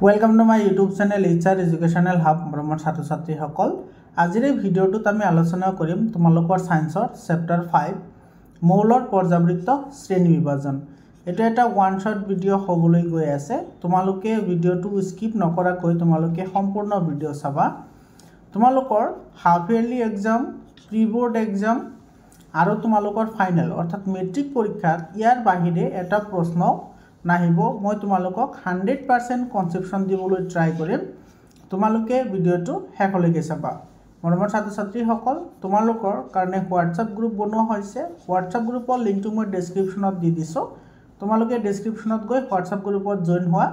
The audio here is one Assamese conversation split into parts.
Welcome to my YouTube channel HR educational hub ब्रह्मण छात्र छात्री सकल आजिर भिडिओटुत आमी आलोचना करिम तुमालोकर साइंसर चैप्टार 5 मौलर पर्यावृत्त श्रेणी विभाजन। एटा एटा वन शॉट भिडिओ हबलै गई आछे। तुमालोके भिडिओटु स्किप नकराकै तुमालोके सम्पूर्ण भिडिओ चाबा। तुमालोकर half yearly exam pre board exam और तुमालोकर फाइनल अर्थात मेट्रिक परीक्षात यार बाहिरे एटा प्रश्न नाहिब मैं तुमालोকক 100% कन्सेप्शन दिबोलै ट्राई करिम। तुमालोके भिडिओटु हेकলৈকে चाबा। मरমৰ ছাত্ৰ ছাত্ৰীসকল तुमालोকৰ কাৰণে WhatsApp ग्रुप बनोৱা হৈছে। WhatsApp ग्रुपर लिंकটো মই ডেসক্ৰিপচনত দি দিছো। तुमालोके ডেসক্ৰিপচনত গৈ WhatsApp ग्रुपত জয়েন হোৱা।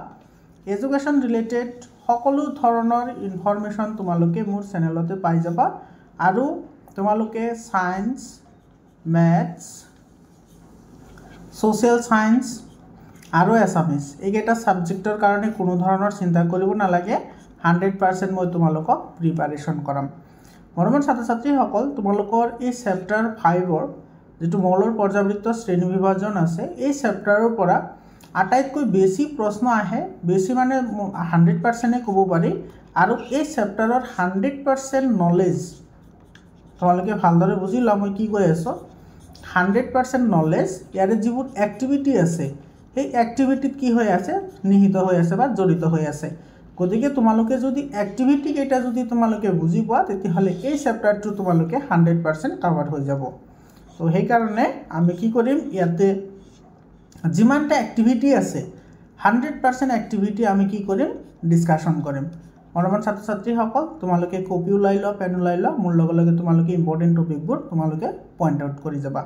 এডুকেশ্যন ৰিলেটেড সকলো ধৰণৰ ইনফৰমেশন तुमालोके মোৰ চেনেলতে পাই যাবা আৰু तुमालोके সায়েন্স मैथ्स सोशल साइंस और एसामिस এইকেইটা সাবজেক্টৰ কাৰণে কোনো ধৰণৰ চিন্তা কৰিব নালাগে। 100% মই তোমালোকক প্ৰিপাৰেচন কৰাম। মৰমৰ ছাত্ৰ ছাত্ৰীসকল তোমালোকৰ এই চেপ্টাৰ 5ৰ যেটো মৌলৰ পৰ্যাবৃত্ত শ্ৰেণী বিভাজন আছে এই চেপ্টাৰৰ পৰা আটাইতকৈ বেছি প্ৰশ্ন আহে। বেছি মানে 100% ক'ব পাৰি আৰু এই চেপ্টাৰৰ 100% নলেজ তোমালোকে ভালদৰে বুজিলা মই কি কৈ আছো। 100% নলেজ ইয়াৰে যিবোৰ এক্টিভিটি আছে এই এক্টিভিটিত কি হৈ আছে নিহিত হৈ আছে বা জড়িত হৈ আছে। গতিকে তোমালোকে যদি এক্টিভিটি কেইটা যদি তোমালোকে বুজি পোৱা তেতিয়াহলে এই চেপ্টাৰটো তোমালোকে 100% কভাৰ হৈ যাব। তো সেই কাৰণে আমি কি কৰিম ইয়াতে যিমানটা এক্টিভিটি আছে 100% এক্টিভিটি আমি কি কৰিম ডিসকাশন কৰিম। মৰমৰ ছাত্ৰ ছাত্ৰীসকল তোমালোকে কপি ওলাই ল পেন ওলাই ল মোৰ লগে লগে তোমালোকে ইম্পৰ্টেন্ট টপিকবোৰ তোমালোকে পইণ্ট আউট কৰি যাবা।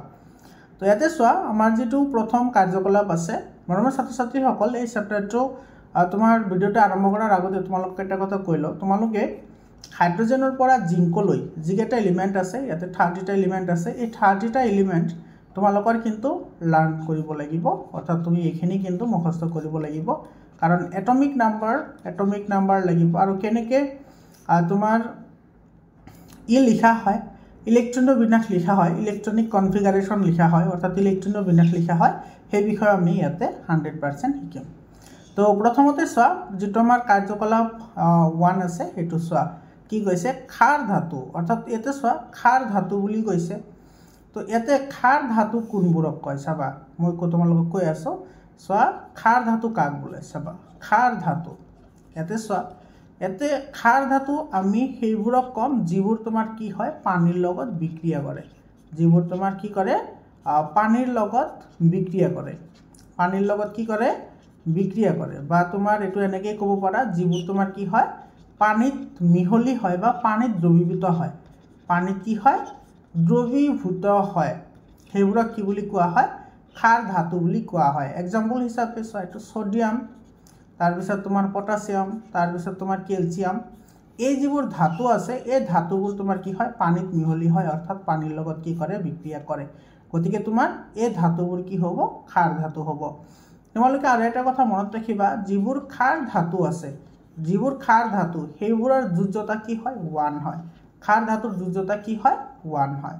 তো ইয়াতে চোৱা আমাৰ যেটো প্ৰথম কাৰ্যকলাপ আছে মৰমৰ ছাত্ৰ ছাত্ৰীসকল এই চেপ্টাৰটো তোমাৰ ভিডিওটো আৰম্ভ কৰাৰ আগতে তোমালোকে এটা কথা কৈ লও। তোমালোকে হাইড্ৰোজেনৰ পৰা জিংকলৈ যিকেইটা এলিমেন্ট আছে ইয়াতে 30টা এলিমেন্ট আছে এই 30টা এলিমেন্ট তোমালোকৰ কিন্তু লাৰ্ন কৰিব লাগিব অৰ্থাৎ তুমি এইখিনি কিন্তু মুখস্থ কৰিব লাগিব কাৰণ এটমিক নাম্বাৰ লাগিব আৰু কেনেকে তোমাৰ ই লিখা হয় ইলেক্ট্ৰনৰ বিন্যাস লিখা হয় ইলেক্ট্ৰনিক কনফিগাৰেশন লিখা হয় অৰ্থাৎ ইলেক্ট্ৰনৰ বিন্যাস লিখা হয় সেই বিষয়ে আমি ইয়াতে 100% শিকিম। তো প্ৰথমতে চোৱা যেটো আমাৰ কাৰ্যকলাপ 1 আছে হেতু চোৱা কি কৈছে ক্ষাৰ ধাতু অৰ্থাৎ এতে চোৱা ক্ষাৰ ধাতু বুলি কৈছে। তো এতে ক্ষাৰ ধাতু কোনবোৰক কয় চাবা মই তোমালোকক কৈ আছো। চোৱা ক্ষাৰ ধাতু কাক বোলে চাবা ক্ষাৰ ধাতু এতে চোৱা এতে ক্ষাৰ ধাতু আমি সেইবোৰক কম যিবোৰ তোমাৰ কি হয় পানীৰ লগত বিক্ৰিয়া কৰে যিবোৰ তোমাৰ কি কৰে পানীৰ লগত বিক্ৰিয়া কৰে পানীৰ লগত কি কৰে বিক্ৰিয়া কৰে বা তোমাৰ এটো এনেকৈ ক'ব পাৰা যিবোৰ তোমাৰ কি হয় পানীত মিহলি হয় বা পানীত দ্ৰৱীভূত হয় পানীত কি হয় দ্ৰৱীভূত হয় সেইবোৰক কি বুলি কোৱা হয় ক্ষাৰ ধাতু বুলি কোৱা হয়। एग्जांपल হিচাপে চোৱা এটো সোডিয়াম তাৰ পিছত তোমাৰ পটাছিয়াম তাৰ পিছত তোমাৰ ক্যালসিয়াম এই যিবোৰ ধাতু আছে এই ধাতুবোৰ তোমাৰ কি হয় পানীত মিহলি হয় অৰ্থাৎ পানীৰ লগত কি কৰে বিক্ৰিয়া কৰে। গতিকে তোমাৰ এই ধাতুবোৰ কি হ'ব ক্ষাৰ ধাতু হ'ব। তোমালোকে আৰু এটা কথা মনত ৰাখিবা যিবোৰ ক্ষাৰ ধাতু আছে যিবোৰ ক্ষাৰ ধাতু সেইবোৰৰ যোজ্যতা কি হয় 1 হয়। ক্ষাৰ ধাতুৰ যোজ্যতা কি হয় 1 হয়।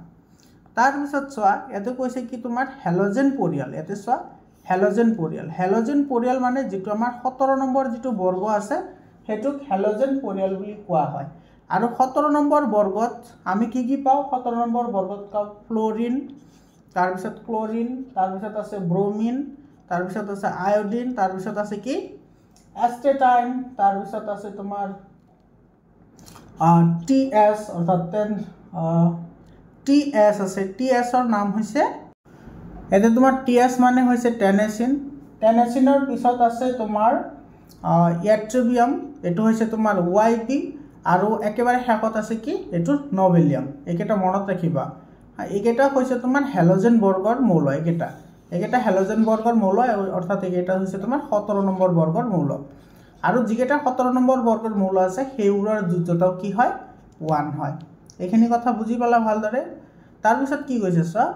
তাৰ পিছত চোৱা এতে কৈছে কি তোমাৰ হেলোজেন পৰিয়াল এতে চোৱা হেলোজেন পৰিয়াল মানে যেটো আমাৰ 17 নম্বৰ যেটো বৰ্গ আছে হেতুক হেলোজেন পৰিয়াল বুলি কোৱা হয়। আৰু 17 নম্বৰ বৰ্গত আমি কি পাও 17 নম্বৰ বৰ্গত পাও ফ্লোৰিন তাৰ পিছত ক্লোৰিন তাৰ পিছত আছে ব্ৰোমিন তাৰ পিছত আছে আয়োডিন তাৰ পিছত আছে কি এস্টেটাইন তাৰ পিছত আছে তোমাৰ TS অৰ্থাৎ TS আছে TS ৰ নাম হৈছে এতে তোমাৰ TS মানে হৈছে টেনেচিনৰ পিছত আছে তোমাৰ ইয়াট্ৰিবিয়াম এটো হৈছে তোমাৰ YP আৰু একেবাৰে শেষত আছে কি এটো নোবেলিয়াম। একেটা মনত ৰাখিবা একেটা হৈছে তোমাৰ হেলোজেন বৰ্গৰ মৌল একেটা হেলোজেন বৰ্গৰ মৌল অৰ্থাৎ একেটা হৈছে তোমাৰ 17 নম্বৰ বৰ্গৰ মৌল আৰু যিকেটা 17 নম্বৰ বৰ্গৰ মৌল আছে সেইবোৰৰ যোজ্যতাও কি হয় 1 হয়। এইখিনি কথা বুজি পালা ভালদৰে। তাৰ পিছত কি কৈছে চোৱা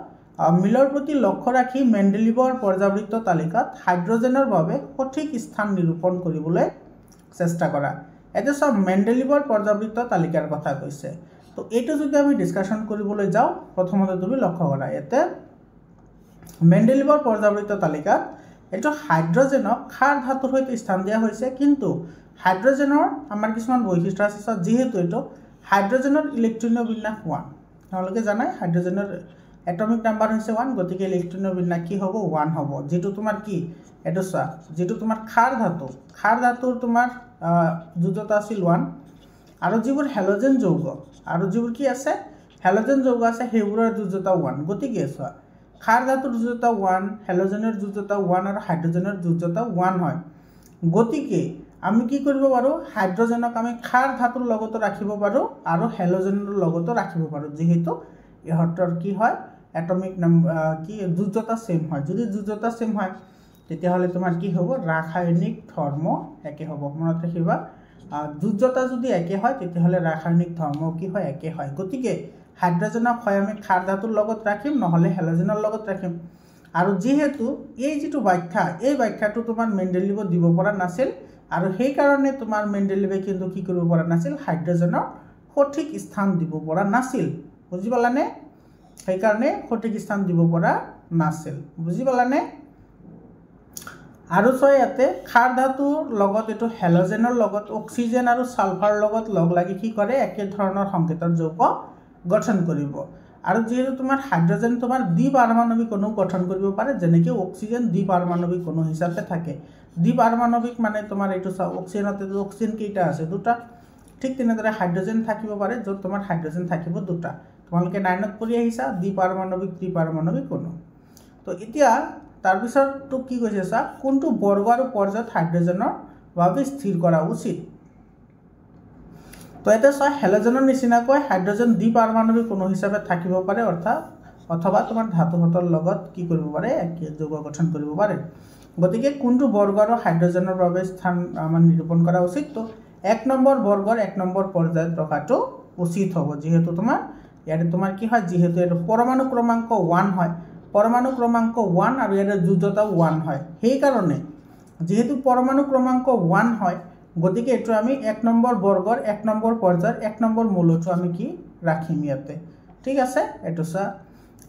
মিলৰ প্ৰতি লক্ষ্য ৰাখি মেণ্ডেলিভৰ পৰ্যাবৃত্ত তালিকাত হাইড্ৰোজেনৰ বাবে সঠিক স্থান নিৰূপণ কৰিবলৈ চেষ্টা কৰা। এতে চোৱা মেণ্ডেলিভৰ পৰ্যাবৃত্ত তালিকাৰ কথা কৈছে। তো এইটো যদি আমি ডিসকাশন কৰিবলৈ যাও প্ৰথমতে তুমি লক্ষ্য কৰা এতে মেণ্ডেলিভৰ পৰ্যাবৃত্ত তালিকাত এইটো হাইড্ৰজেনক ক্ষাৰ ধাতুৰ সৈতে স্থান দিয়া হৈছে কিন্তু হাইড্ৰজেনৰ আমাৰ কিছুমান বৈশিষ্ট্য আছে যেহেতু এইটো হাইড্ৰজেনৰ ইলেক্ট্ৰনীয় বিন্যাস 1 তোমালোকে জানাই হাইড্ৰজেনৰ এটমিক নাম্বাৰ হৈছে 1 গতিকে ইলেক্ট্ৰনীয় বিন্যাস কি হ'ব 1 হ'ব যেটো তোমাৰ কি এটো চোৱা যেটো তোমাৰ ক্ষাৰ ধাতুৰ তোমাৰ যোজ্যতা আছিল 1 আৰু যিবোৰ হেলোজেন যৌগ আৰু যিবোৰ কি আছে হেলোজেন যৌগ আছে হেবোৰৰ যোজ্যতা 1 গতিকে চোৱা ক্ষাৰ ধাতুৰ যোজ্যতা 1 হেলোজেনৰ যোজ্যতা 1 আৰু হাইড্ৰজেনৰ যোজ্যতা 1 হয় গতিকে আমি কি কৰিব পাৰো হাইড্ৰজেনক আমি ক্ষাৰ ধাতুৰ লগত ৰাখিব পাৰো আৰু হেলোজেনৰ লগত ৰাখিব পাৰো যেহেতু ইহতৰ কি হয় এটমিক নাম্বাৰ কি যোজ্যতা সেম হয় যদি যোজ্যতা সেম হয় তেতিয়া হলে তোমাৰ কি হ'ব ৰাসায়নিক ধৰ্ম একে হ'ব মনত ৰাখিবা যোজ্যতা যদি একে হয় তেতিয়া হলে ৰাসায়নিক ধৰ্ম কি হয় একে হয় গতিকে হাইড্ৰজেনক হয় আমি ক্ষাৰ ধাতুৰ লগত ৰাখিম নহলে হেলোজেনৰ লগত ৰাখিম আৰু যেহেতু এই যেটো ব্যাখ্যা এই ব্যাখ্যাটো তোমাৰ মেন্ডেলিভ দিব পৰা নাছিল আৰু সেই কাৰণে তোমাৰ মেন্ডেলিভে কিন্তু কি কৰিব পৰা নাছিল হাইড্ৰজেনৰ সঠিক স্থান দিব পৰা নাছিল বুজি পালানে সেই কাৰণে সঠিক স্থান দিব পৰা নাছিল বুজি পালানে আৰু ছয় ইয়াতে ক্ষাৰ ধাতুৰ লগত এটো হেলোজেনৰ লগত অক্সিজেন আৰু সালফাৰ লগত লগ লাগি কি কৰে একে ধৰণৰ সংকেতৰ যৌগ গঠন কৰিব আৰু যেহেতু তোমাৰ হাইড্ৰজেন তোমাৰ দ্বিপাৰমাণৱিক অণু গঠন কৰিব পাৰে যেনেকৈ অক্সিজেন দ্বিপাৰমাণৱিক অণু হিচাপে থাকে দ্বিপাৰমাণৱিক মানে তোমাৰ এইটো অক্সিজেনতে অক্সিজেন কেইটা আছে দুটা ঠিক তেনেদৰে হাইড্ৰজেন থাকিব পাৰে যত তোমাৰ হাইড্ৰজেন থাকিব দুটা তোমালোকে 9ত পঢ়ি আহিছা দ্বিপাৰমাণৱিক ত্ৰিপাৰমাণৱিক অণু তো এতিয়া তাৰ পিছত তো কি কৈছে সা কোনটো বৰ্গ আৰু পৰ্যায়ত হাইড্ৰজেনৰ বাবে স্থিৰ কৰা উচিত তো এটা সা হেলোজেনৰ নিচিনাকৈ হাইড্ৰজেন দ্বিপাৰমাণৱিক অণু হিচাপে থাকিব পাৰে অৰ্থাৎ অথবা তোমাৰ ধাতুহঁতৰ লগত কি কৰিব পাৰে একে যৌগ গঠন কৰিব পাৰে গতিকে কোনটো বৰ্গ আৰু হাইড্ৰজেনৰ বাবে স্থান আমাৰ নিৰূপণ কৰা উচিত তো 1 নম্বৰ বৰ্গৰ 1 নম্বৰ পৰ্যায়ত ৰখাটো উচিত হ'ব যেহেতু তোমাৰ ইয়াৰে তোমাৰ কি হয় যেহেতু এটো পৰমাণু ক্ৰমাঙ্ক 1 হয় পৰমাণু ক্ৰমাঙ্ক 1 আৰু ইয়াৰে যোজ্যতা 1 হয় সেই কাৰণে যেহেতু পৰমাণু ক্ৰমাঙ্ক 1 হয় গতিকে এটো আমি 1 নম্বৰ বৰ্গৰ 1 নম্বৰ পৰ্যায়ৰ 1 নম্বৰ মূলটো আমি কি ৰাখিম ইয়াতে ঠিক আছে এটো সা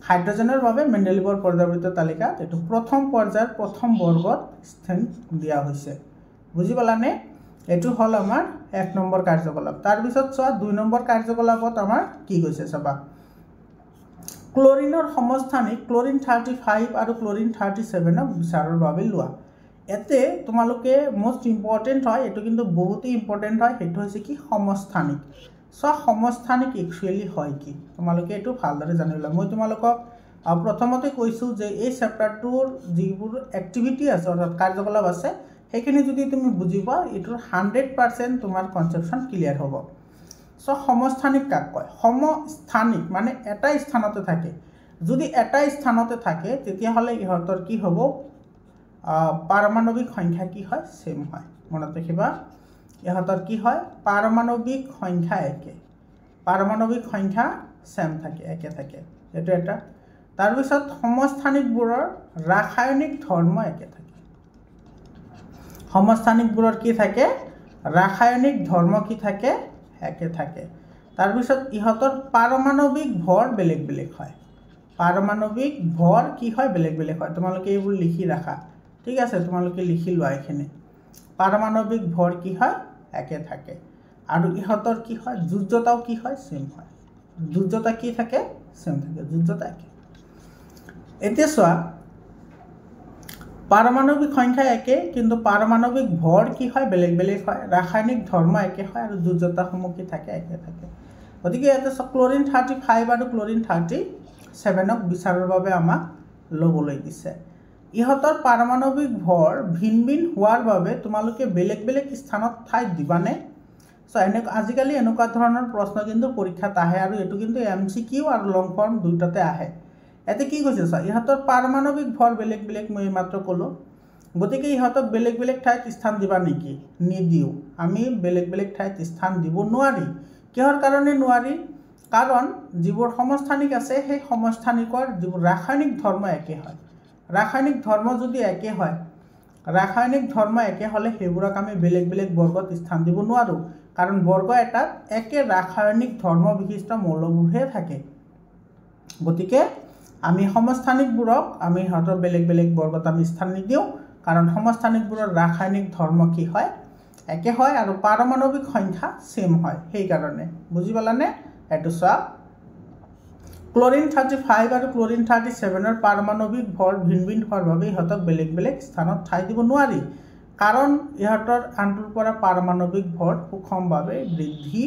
হাইড্ৰজেনৰ বাবে মেন্ডেলিভৰ পৰ্যায়বৃত্ত তালিকাত এটো প্ৰথম পৰ্যায়ৰ প্ৰথম বৰ্গত স্থান দিয়া হৈছে বুজি পালানে এটো হল আমাৰ 1 নম্বৰ কাৰ্যকলাপ তাৰ পিছত চোৱা 2 নম্বৰ কাৰ্যকলাপত আমাৰ কি কৈছে চাবা ক্লোৰিনৰ সমস্থানিক ক্লোৰিন 35 আৰু ক্লোৰিন 37 ক বিচাৰৰ বাবে লোৱা এতে তোমালোকে মোস্ট ইম্পৰ্টেন্ট হয় এটো কিন্তু বহুতই ইম্পৰ্টেন্ট হয় হেতু হৈছে কি সমস্থানিক সো সমস্থানিক একচুয়ালি হয় কি তোমালোকে এটো ভালদৰে জানিলা মই তোমালোকক প্ৰথমতে কৈছো যে এই চেপ্টাৰটোৰ যিবোৰ এক্টিভিটি আছে অৰ্থাৎ কাৰ্যকলাপ আছে সেইখিনি যদি তুমি বুজিবা এটোৰ 100% তোমাৰ কনসেপচন ক্লিয়াৰ হ'ব সো সমস্থানিক কাক কয় সমস্থানিক মানে এটা স্থানতে থাকে যদি এটা স্থানতে থাকে তেতিয়া হলে ইহতৰ কি হ'ব পাৰমাণবিক সংখ্যা কি হয় সেম হয় মনত ৰাখিবা ইহতৰ কি হয় পাৰমাণবিক সংখ্যা একে পাৰমাণবিক সংখ্যা সেম থাকে একে থাকে এটো এটা তাৰ পিছত সমস্থানিকবোৰৰ ৰাসায়নিক ধৰ্ম একে থাকে সমস্থানিকবোৰৰ কি থাকে ৰাসায়নিক ধৰ্ম কি থাকে একে থাকে তাৰ পিছত ইহতৰ পাৰমাণবিক ভৰ বেলেগ বেলেগ হয় পাৰমাণবিক ভৰ কি হয় বেলেগ বেলেগ হয় তোমালোকে এইবোৰ লিখি ৰাখা ঠিক আছে তোমালোকে লিখি লোৱা এখানে পাৰমাণবিক ভৰ কি হয় একে থাকে আৰু ইহতৰ কি হয় যোজ্যতাও কি হয় সেম হয় যোজ্যতা কি থাকে সেম থাকে যোজ্যতা একে এতিয়া চোৱা পাৰমাণবিক সংখ্যা একে কিন্তু পাৰমাণবিক ভৰ কি হয় বেলেগ বেলেগ হয় ৰাসায়নিক ধৰ্ম একে হয় আৰু যোজ্যতা সমূহ কি থাকে একে থাকে গতিকে এটা ক্লোৰিন 35 আৰু ক্লোৰিন 37 ক বিচাৰৰ বাবে আমাক লবলৈ দিছে ইহতৰ পাৰমাণবিক ভৰ ভিন ভিন হোৱাৰ বাবে তোমালোকে বেলেগ বেলেগ স্থানত ঠাই দিবানে সো আজিকালি এনেকুৱা ধৰণৰ প্ৰশ্ন কিন্তু পৰীক্ষাত আহে আৰু এটো কিন্তু এমসিকিউ আৰু লং ফৰ্ম দুটাতে আহে এতে কি কৈছে সা ইহতৰ পাৰমাণবিক ভৰ বেলেগ বেলেগ মই মাত্ৰ কলো গতিকে ইহতক বেলেগ বেলেগ ঠাইত স্থান দিবা নেকি নিদিও আমি বেলেগ বেলেগ ঠাইত স্থান দিব নোৱাৰি কিহৰ কাৰণে নোৱাৰি কাৰণ যিবোৰ সমস্থানিক আছে সেই সমস্থানিকৰ যিবোৰ ৰাসায়নিক ধৰ্ম একে হয় ৰাসায়নিক ধৰ্ম যদি একে হয় ৰাসায়নিক ধৰ্ম একে হলে হেবোৰক আমি বেলেগ বেলেগ বৰ্গত স্থান দিব নোৱাৰো কাৰণ বৰ্গ এটাত একে ৰাসায়নিক ধৰ্ম বিশিষ্ট মৌলবোৰহে থাকে গতিকে আমি সমস্থানিকবোৰক আমি হতৰ বেলেগ বেলেগ বৰ্গত আমি স্থান নিদিও কাৰণ সমস্থানিকবোৰৰ ৰাসায়নিক ধৰ্ম কি হয় একে হয় আৰু পাৰমাণৱিক সংখ্যা সেম হয় সেইকাৰণে বুজি পালানে এটো চোৱা ক্লোৰিন 35 আৰু ক্লোৰিন 37 পাৰমাণৱিক ভৰ ভিন ভিন হোৱাৰ বাবে ইহঁতক বেলেগ বেলেগ স্থানত ঠাই দিব নোৱাৰি কাৰণ ইহঁতৰ আনটোৰ পৰা পাৰমাণৱিক ভৰ সুষমভাৱে বৃদ্ধি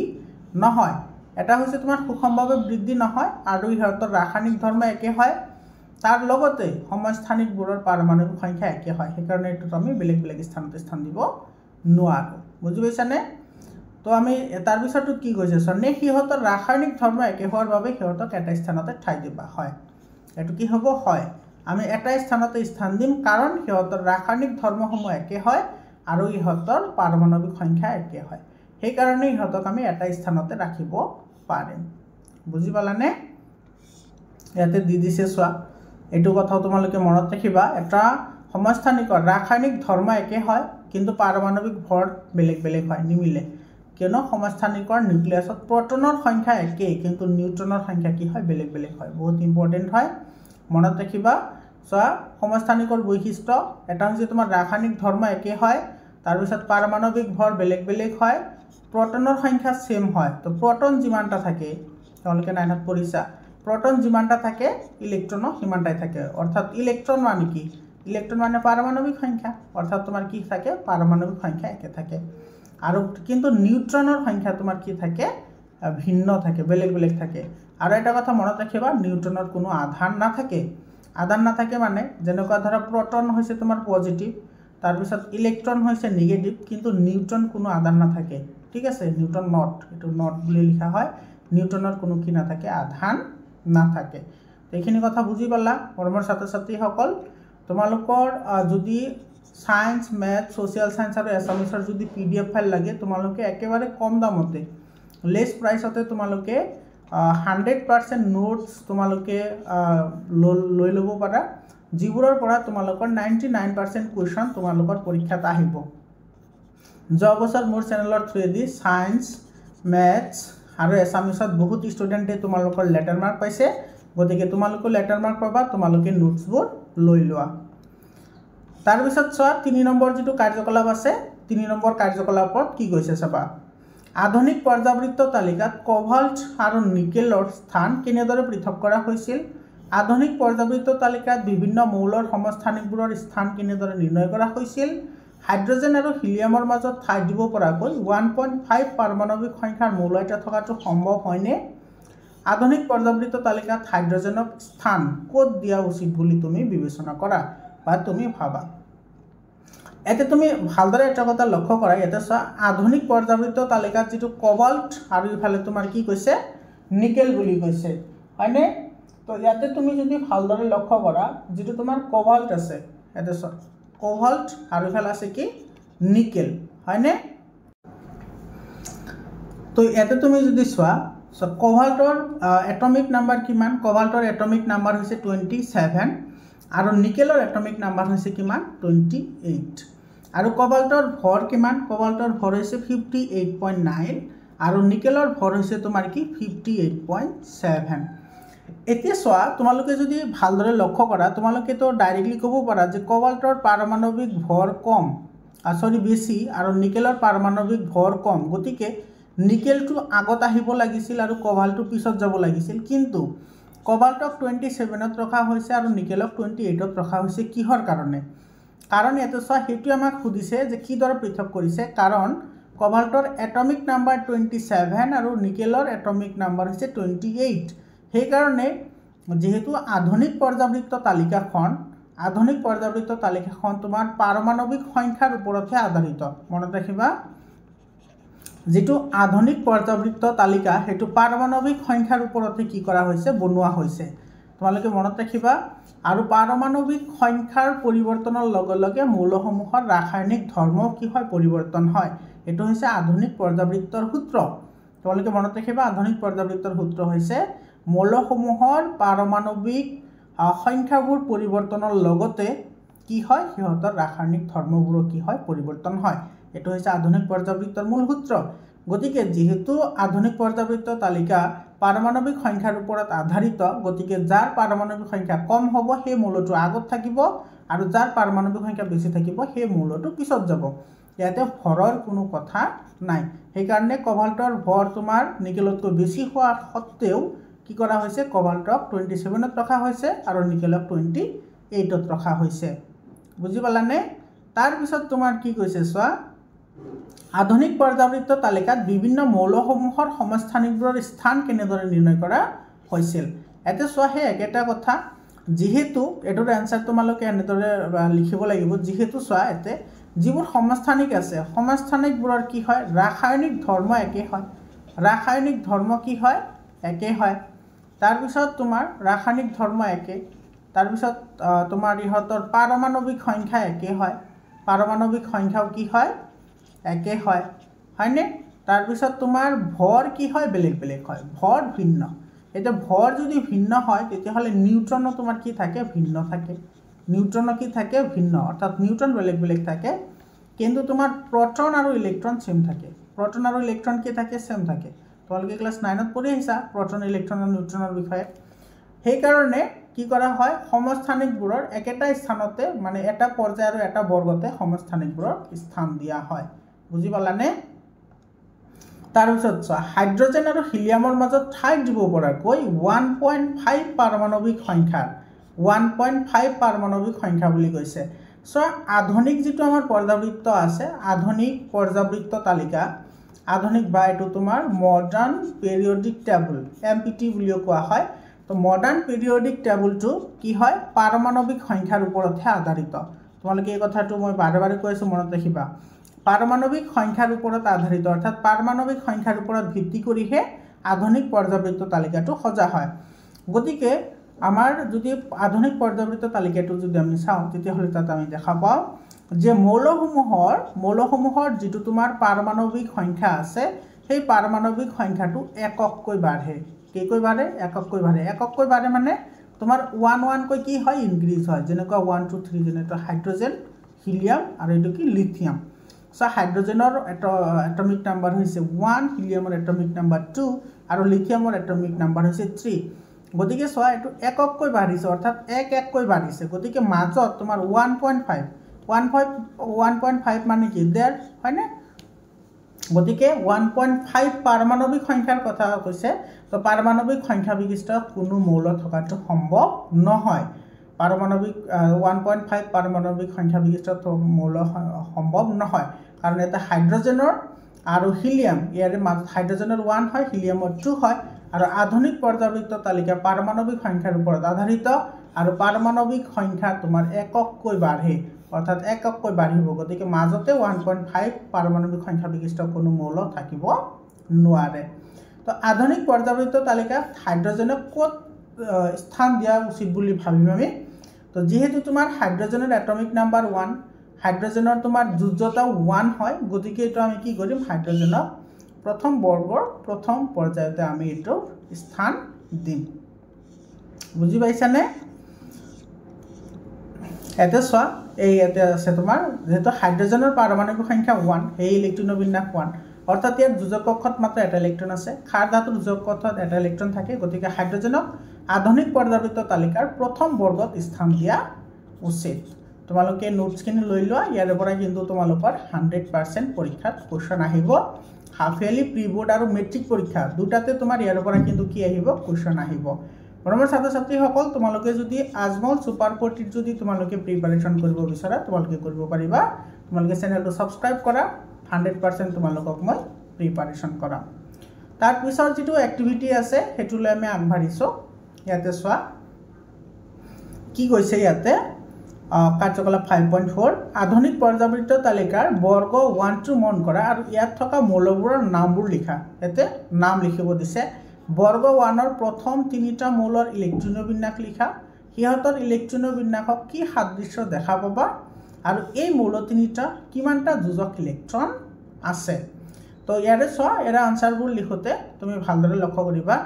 নহয় এটা হৈছে তোমাৰ সুষমভাৱে বৃদ্ধি নহয় আৰু ইহঁতৰ ৰাসায়নিক ধৰ্ম একে হয় তাৰ লগতে সমস্থানিকবোৰৰ পাৰমাণৱিক সংখ্যা একে হয় সেইকাৰণে এটো আমি বেলেগ বেলেগ স্থানত স্থান দিব নোৱাৰো বুজি পাইছানে তো আমি তাৰ পিছতো কি কৈছে সনে সিহঁতৰ ৰাসায়নিক ধৰ্ম একে হোৱাৰ বাবে সিহঁতক এটা স্থানতে ঠাই দিবা হয় এটো কি হ'ব হয় আমি এটা স্থানতে স্থান দিম কাৰণ সিহঁতৰ ৰাসায়নিক ধৰ্মসমূহ একে হয় আৰু ইহঁতৰ পাৰমাণৱিক সংখ্যা একে হয় সেইকাৰণে ইহঁতক আমি এটা স্থানতে ৰাখিব পাৰিম বুজি পালানে ইয়াতে দি দিছে চোৱা এটো কথাও তোমালোকে মনত ৰাখিবা এটা সমস্থানিকৰ ৰাসায়নিক ধৰ্ম একে হয় কিন্তু পাৰমাণৱিক ভৰ বেলেগ বেলেগ হয় নিমিলে কিয়নো সমস্থানিকৰ নিউক্লিয়াছত প্ৰটনৰ সংখ্যা একে কিন্তু নিউট্ৰনৰ সংখ্যা কি হয় বেলেগ বেলেগ হয় বহুত ইম্পৰ্টেন্ট হয় মনত ৰাখিবা চোৱা সমস্থানিকৰ বৈশিষ্ট্য এটা হৈছে তোমাৰ ৰাসায়নিক ধৰ্ম একে হয় তাৰ পিছত পাৰমাণৱিক ভৰ বেলেগ বেলেগ হয় প্ৰটনৰ সংখ্যা সেম হয় তো প্ৰটন যিমানটা থাকে তোমালোকে 9ত পঢ়িছা প্রোটন যিমানটা থাকে ইলেকট্রনও সিমানটাই থাকে অর্থাৎ ইলেকট্রন মানে কি ইলেকট্রন মানে পারমাণবিক সংখ্যা অর্থাৎ তোমার কি থাকে পারমাণবিক সংখ্যা একে থাকে আর কিন্তু নিউট্রনের সংখ্যা তোমার কি থাকে ভিন্ন থাকে বেলেগ বেলেগ থাকে আর এটা কথা মনত রাখিবা নিউট্রনের কোনো আধান না থাকে মানে যেনেকুৱা ধৰা প্ৰোটন হৈছে তোমাৰ পজিটিভ তাৰ পিছত ইলেকট্রন হৈছে নেগেটিভ কিন্তু নিউট্রন কোনো আধান না থাকে ঠিক আছে নিউট্রন নট এটো নট বুলি লিখা হয় নিউট্ৰনৰ কোনো কি না থাকে আধান না থাকে এইখিনি কথা বুজি পালা মৰমৰ ছাত্ৰ ছাত্ৰীসকল তোমালোকৰ যদি সায়েন্স ম্যাথ সোশ্যাল সায়েন্স আৰু এছামিছৰ যদি পিডিএফ ফাইল লাগে তোমালোকে একেবাৰে কম দামতে লেস প্ৰাইসতে তোমালোকে 100% নোটস তোমালোকে লৈ ল'ব পাৰা যিবোৰৰ পৰা তোমালোকৰ 99% কোৱেশ্চন তোমালোকৰ পৰীক্ষাত আহিব যোৱা বছৰ মোৰ চেনেলৰ থ্ৰুদি সায়েন্স ম্যাথ আৰু এছামিছত বহুত ষ্টুডেণ্টে তোমালোকৰ লেটাৰ মাৰ্ক পাইছে গতিকে তোমালোকে লেটাৰ মাৰ্ক পাবা তোমালোকে নোটছবোৰ লৈ লোৱা তাৰ পিছত চোৱা 3 নম্বৰ যেটো কাৰ্যকলাপ আছে 3 নম্বৰ কাৰ্যকলাপত কি কৈছে চাবা আধুনিক পৰ্যাবৃত্ত তালিকাত কোভাল্ট আৰু নিকেলৰ স্থান কেনেদৰে পৃথক কৰা হৈছিল আধুনিক পৰ্যাবৃত্ত তালিকাত বিভিন্ন মৌলৰ সমস্থানিকবোৰৰ স্থান কেনেদৰে নিৰ্ণয় কৰা হৈছিল হাইড্ৰোজেন আৰু হিলিয়ামৰ মাজত ঠাই দিব পৰাকৈ 1.5 পাৰমাণৱিক সংখ্যাৰ মৌল এটা থকাটো সম্ভৱ হয়নে আধুনিক পৰ্যাবৃত্ত তালিকাত হাইড্ৰোজেনক স্থান ক'ত দিয়া উচিত বুলি তুমি বিবেচনা কৰা বা তুমি ভাবা এতে তুমি ভালদৰে এটা কথা লক্ষ্য কৰা এটা চোৱা আধুনিক পৰ্যাবৃত্ত তালিকাত যেটো কোবাল্ট আৰু ইফালে তোমাৰ কি কৈছে নিকেল বুলি কৈছে হয়নে তো ইয়াতে তুমি যদি ভালদৰে লক্ষ্য কৰা যেটো তোমাৰ কোবাল্ট আছে এটা চোৱা কোবাল্ট আৰু ইফালে আছে কি নিকেল হয়নে তো ইয়াতে তুমি যদি চোৱা সো কোবাল্টৰ এটমিক নাম্বাৰ কিমান কোবাল্টৰ এটমিক নাম্বাৰ হৈছে 27 আৰু নিকেলৰ এটমিক নাম্বাৰ হৈছে কিমান 28 আৰু কোবাল্টৰ ভৰ কিমান কোবাল্টৰ ভৰ হৈছে 58.9 আৰু নিকেলৰ ভৰ হৈছে তোমাৰ কি 58.7 এতিয়া চোৱা তোমালোকে যদি ভালদৰে লক্ষ্য কৰা তোমালোকে তো ডাইৰেক্টলি ক'ব পাৰা যে কোবাল্টৰ পাৰমাণৱিক ভৰ কম সৰি বেছি আৰু নিকেলৰ পাৰমাণৱিক ভৰ কম গতিকে নিকেলটো আগত আহিব লাগিছিল আৰু কোবাল্টটো পিছত যাব লাগিছিল কিন্তু কোবাল্টক 27ত ৰখা হৈছে আৰু নিকেলক 28ত ৰখা হৈছে কিহৰ কাৰণে কাৰণ এটো চোৱা হেতু আমাক খুদিছে যে কি দৰে পৃথক কৰিছে কাৰণ কোবাল্টৰ এটমিক নাম্বাৰ 27 আৰু নিকেলৰ এটমিক নাম্বাৰ হৈছে 28 সেই কাৰণে যেহেতু আধুনিক পৰ্যাবৃত্ত তালিকাখন তোমাৰ পাৰমাণৱিক সংখ্যাৰ ওপৰতহে আধাৰিত মনত ৰাখিবা যেটো আধুনিক পৰ্যাবৃত্ত তালিকা হেতু পাৰমাণৱিক সংখ্যাৰ ওপৰতে কি কৰা হৈছে বনোৱা হৈছে তোমালোকে মনত ৰাখিবা আৰু পাৰমাণৱিক সংখ্যাৰ পৰিৱৰ্তনৰ লগে লগে মৌলসমূহৰ ৰাসায়নিক ধৰ্ম কি হয় পৰিৱৰ্তন হয় এটো হৈছে আধুনিক পৰ্যাবৃত্তৰ সূত্ৰ তোমালোকে মনত ৰাখিবা আধুনিক পৰ্যাবৃত্তৰ সূত্ৰ হৈছে মৌলসমূহৰ পাৰমাণৱিক সংখ্যাবোৰ পৰিৱৰ্তনৰ লগতে কি হয় সিহঁতৰ ৰাসায়নিক ধৰ্মবোৰ কি হয় পৰিৱৰ্তন হয় এটো হৈছে আধুনিক পৰ্যাবৃত্তৰ মূল সূত্ৰ গতিকে যেহেতু আধুনিক পৰ্যায়বৃত্ত তালিকা পাৰমাণৱিক সংখ্যাৰ ওপৰত আধাৰিত গতিকে যাৰ পাৰমাণৱিক সংখ্যা কম হ'ব সেই মৌলটো আগত থাকিব আৰু যাৰ পাৰমাণৱিক সংখ্যা বেছি থাকিব সেই মৌলটো পিছত যাব ইয়াতে ভৰৰ কোনো কথা নাই সেইকাৰণে কোবাল্টৰ ভৰ তোমাৰ নিকেলতকৈ বেছি হোৱা সত্ত্বেও কি কৰা হৈছে কোবাল্টক 27ত ৰখা হৈছে আৰু নিকেলক 28ত ৰখা হৈছে বুজি পালানে তাৰ পিছত তোমাৰ কি কৈছে চোৱা আধুনিক পৰ্যায়বৃত্ত তালিকাত বিভিন্ন মৌলসমূহৰ সমস্থানিকবোৰৰ স্থান কেনেদৰে নিৰ্ণয় কৰা হৈছিল এতে চোৱা হে একেটা কথা যেহেতু এটোৰ আনসাৰ তোমালোকে এনেদৰে লিখিব লাগিব যেহেতু চোৱা এতে যিবোৰ সমস্থানিক আছে সমস্থানিকবোৰৰ কি হয় ৰাসায়নিক ধৰ্ম একে হয় ৰাসায়নিক ধৰ্ম কি হয় একে হয় তাৰ পিছত তোমাৰ ৰাসায়নিক ধৰ্ম একে তাৰ পিছত তোমাৰ ইহতৰ পাৰমাণৱিক সংখ্যা একে হয় পাৰমাণৱিক সংখ্যাও কি হয় একে হয় হয়নে তাৰ পিছত তোমাৰ ভৰ কি হয় বেলেগ বেলেগ হয় ভৰ ভিন্ন এটা ভৰ যদি ভিন্ন হয় তেতিয়াহলে নিউট্ৰনো তোমাৰ কি থাকে ভিন্ন থাকে নিউট্ৰনো কি থাকে ভিন্ন অৰ্থাৎ নিউট্ৰন বেলেগ বেলেগ থাকে কিন্তু তোমাৰ প্ৰটন আৰু ইলেক্ট্ৰন সেম থাকে প্ৰটন আৰু ইলেক্ট্ৰন কি থাকে সেম থাকে তোমালোকে ক্লাস 9ত পঢ়ি আহিছা প্ৰটন ইলেক্ট্ৰন আৰু নিউট্ৰনৰ বিষয়ে সেই কাৰণে কি কৰা হয় সমস্থানিকবোৰৰ একেটা স্থানতে মানে এটা পৰ্যায় আৰু এটা বৰ্গতে সমস্থানিকবোৰৰ স্থান দিয়া হয় বুজি পালানে তাৰ পিছত হাইড্ৰোজেন আৰু হিলিয়ামৰ মাজত ঠাই দিব পৰাকৈ 1.5 পাৰমাণৱিক সংখ্যা 1.5 পাৰমাণৱিক সংখ্যা বুলি কৈছে সো আধুনিক যেটো আমাৰ পৰ্যায়বৃত্ত আছে আধুনিক পৰ্যায়বৃত্ত তালিকা আধুনিক বা এটো তোমাৰ মডাৰ্ন পিৰিয়ডিক টেবল এমপিটি বুলিও কোৱা হয় তো মডাৰ্ন পিৰিয়ডিক টেবলটো কি হয় পাৰমাণৱিক সংখ্যাৰ ওপৰতহে আধাৰিত তোমালোকে এই কথাটো মই বাৰে বাৰে কৈছো মনত ৰাখিবা পাৰমাণৱিক সংখ্যাৰ ওপৰত আধাৰিত অৰ্থাৎ পাৰমাণৱিক সংখ্যাৰ ওপৰত ভিত্তি কৰিহে আধুনিক পৰ্যায়বৃত্ত তালিকাটো সজা হয় গতিকে আমাৰ যদি আধুনিক পৰ্যায়বৃত্ত তালিকাটো যদি আমি চাওঁ তেতিয়াহ'লে তাত আমি দেখা পাওঁ যে মৌলসমূহৰ যেটো তোমাৰ পাৰমাণৱিক সংখ্যা আছে সেই পাৰমাণৱিক সংখ্যাটো একককৈ বাঢ়ে কেকৈ বাঢ়ে একককৈ বাঢ়ে মানে তোমাৰ 1 কৈ কি হয় ইনক্ৰিজ হয় যেনেকুৱা 1 2 3 যেনেটো হাইড্ৰোজেন হিলিয়াম আৰু এটো কি লিথিয়াম সো হাইড্ৰোজেনৰ এটমিক নাম্বাৰ হৈছে 1 হিলিয়ামৰ এটমিক নাম্বাৰ 2 আৰু লিথিয়ামৰ এটমিক নাম্বাৰ হৈছে 3 গতিকে সোয়া এটো একককৈ বাঢ়িছে অৰ্থাৎ এককৈ বাঢ়িছে গতিকে মাজত তোমাৰ 1.5 মানে কি দেৰ হয়নে গতিকে 1.5 পাৰমাণৱিক সংখ্যাৰ কথা কৈছে তো পাৰমাণৱিক সংখ্যা বিশিষ্ট কোনো মৌল থকাটো সম্ভৱ নহয় পাৰমাণৱিক 1.5 পাৰমাণৱিক সংখ্যা বিশিষ্ট মৌল সম্ভৱ নহয় কাৰণ এটা হাইড্ৰোজেনৰ আৰু হিলিয়াম ইয়াৰে মাজত হাইড্ৰোজেনৰ 1 হয় হিলিয়ামৰ 2 হয় আৰু আধুনিক পৰ্যায়বৃত্ত তালিকা পাৰমাণৱিক সংখ্যাৰ ওপৰত আধাৰিত আৰু পাৰমাণৱিক সংখ্যা তোমাৰ একককৈ বাঢ়ে অৰ্থাৎ একককৈ বাঢ়িব গতিকে মাজতে 1.5 পাৰমাণৱিক সংখ্যা বিশিষ্ট কোনো মৌল থাকিব নোৱাৰে তো আধুনিক পৰ্যায়বৃত্ত তালিকাত হাইড্ৰোজেনক ক'ত স্থান দিয়া উচিত বুলি ভাবিম আমি তো যেহেতু তোমাৰ হাইড্ৰোজেনৰ এটমিক নাম্বাৰ 1 হাইড্ৰোজেনৰ তোমাৰ যোজ্যতা 1 হয় গতিকে এটো আমি কি কৰিম হাইড্ৰোজেনক প্ৰথম বৰ্গৰ প্ৰথম পৰ্যায়তে আমি এটো স্থান দিম বুজি পাইছানে এতে সোয়া এই এতে আছে তোমাৰ যেটো হাইড্ৰোজেনৰ পাৰমাণৱিক সংখ্যা 1 এই ইলেক্ট্ৰনৰ বিন্যাস 1 অৰ্থাৎ ইয়াৰ যোজক কক্ষত মাত্ৰ এটা ইলেক্ট্ৰন আছে ক্ষাৰ ধাতুৰ যোজক কক্ষত এটা ইলেক্ট্ৰন থাকে গতিকে হাইড্ৰোজেনক আধুনিক পৰ্যায়বৃত্ত তালিকাৰ প্ৰথম বৰ্গত স্থান দিয়া উচিত তোমালোকে নোটছখিনি লৈ লোৱা ইয়াৰ পৰা কিন্তু তোমালোকৰ 100% পৰীক্ষাত কোৱেশ্চন আহিব হাফ ইয়াৰলি প্ৰি বোৰ্ড আৰু মেট্ৰিক পৰীক্ষা দুটাতে তোমাৰ ইয়াৰ পৰা কিন্তু কি আহিব কোৱেশ্চন আহিব মৰমৰ ছাত্ৰ-ছাত্ৰীসকল তোমালোকে যদি আজমল সুপাৰ 40 যদি তোমালোকে প্ৰিপাৰেচন কৰিব বিচাৰা তোমালোকে কৰিব পাৰিবা তোমালোকে চেনেলটো সাবস্ক্ৰাইব কৰা 100% তোমালোকক মই প্ৰিপাৰেচন কৰাম তাৰ পিছৰ যেটো এক্টিভিটি আছে হেতুলৈ আমি আগবাঢ়িছো ইয়াতে সোৱা কি কৈছে ইয়াতে কাৰ্যকলাপ 5.4 আধুনিক পৰ্যায়বৃত্ত তালিকাৰ বৰ্গ 1 2 মন কৰা আৰু ইয়াত থকা মৌলবোৰৰ নামবোৰ লিখা এতে নাম লিখিব দিছে বৰ্গ 1 ৰ প্ৰথম তিনিটা মৌলৰ ইলেক্ট্ৰনৰ বিন্যাস লিখা হিহতৰ ইলেক্ট্ৰনৰ বিন্যাসক কি সাদৃশ্য দেখা পাবা আৰু এই মৌল তিনিটা কিমানটা যোজক ইলেক্ট্ৰন আছে তো ইয়াৰে সোৱা এৰা আনসাৰবোৰ লিখোতে তুমি ভালদৰে লক্ষ্য কৰিবা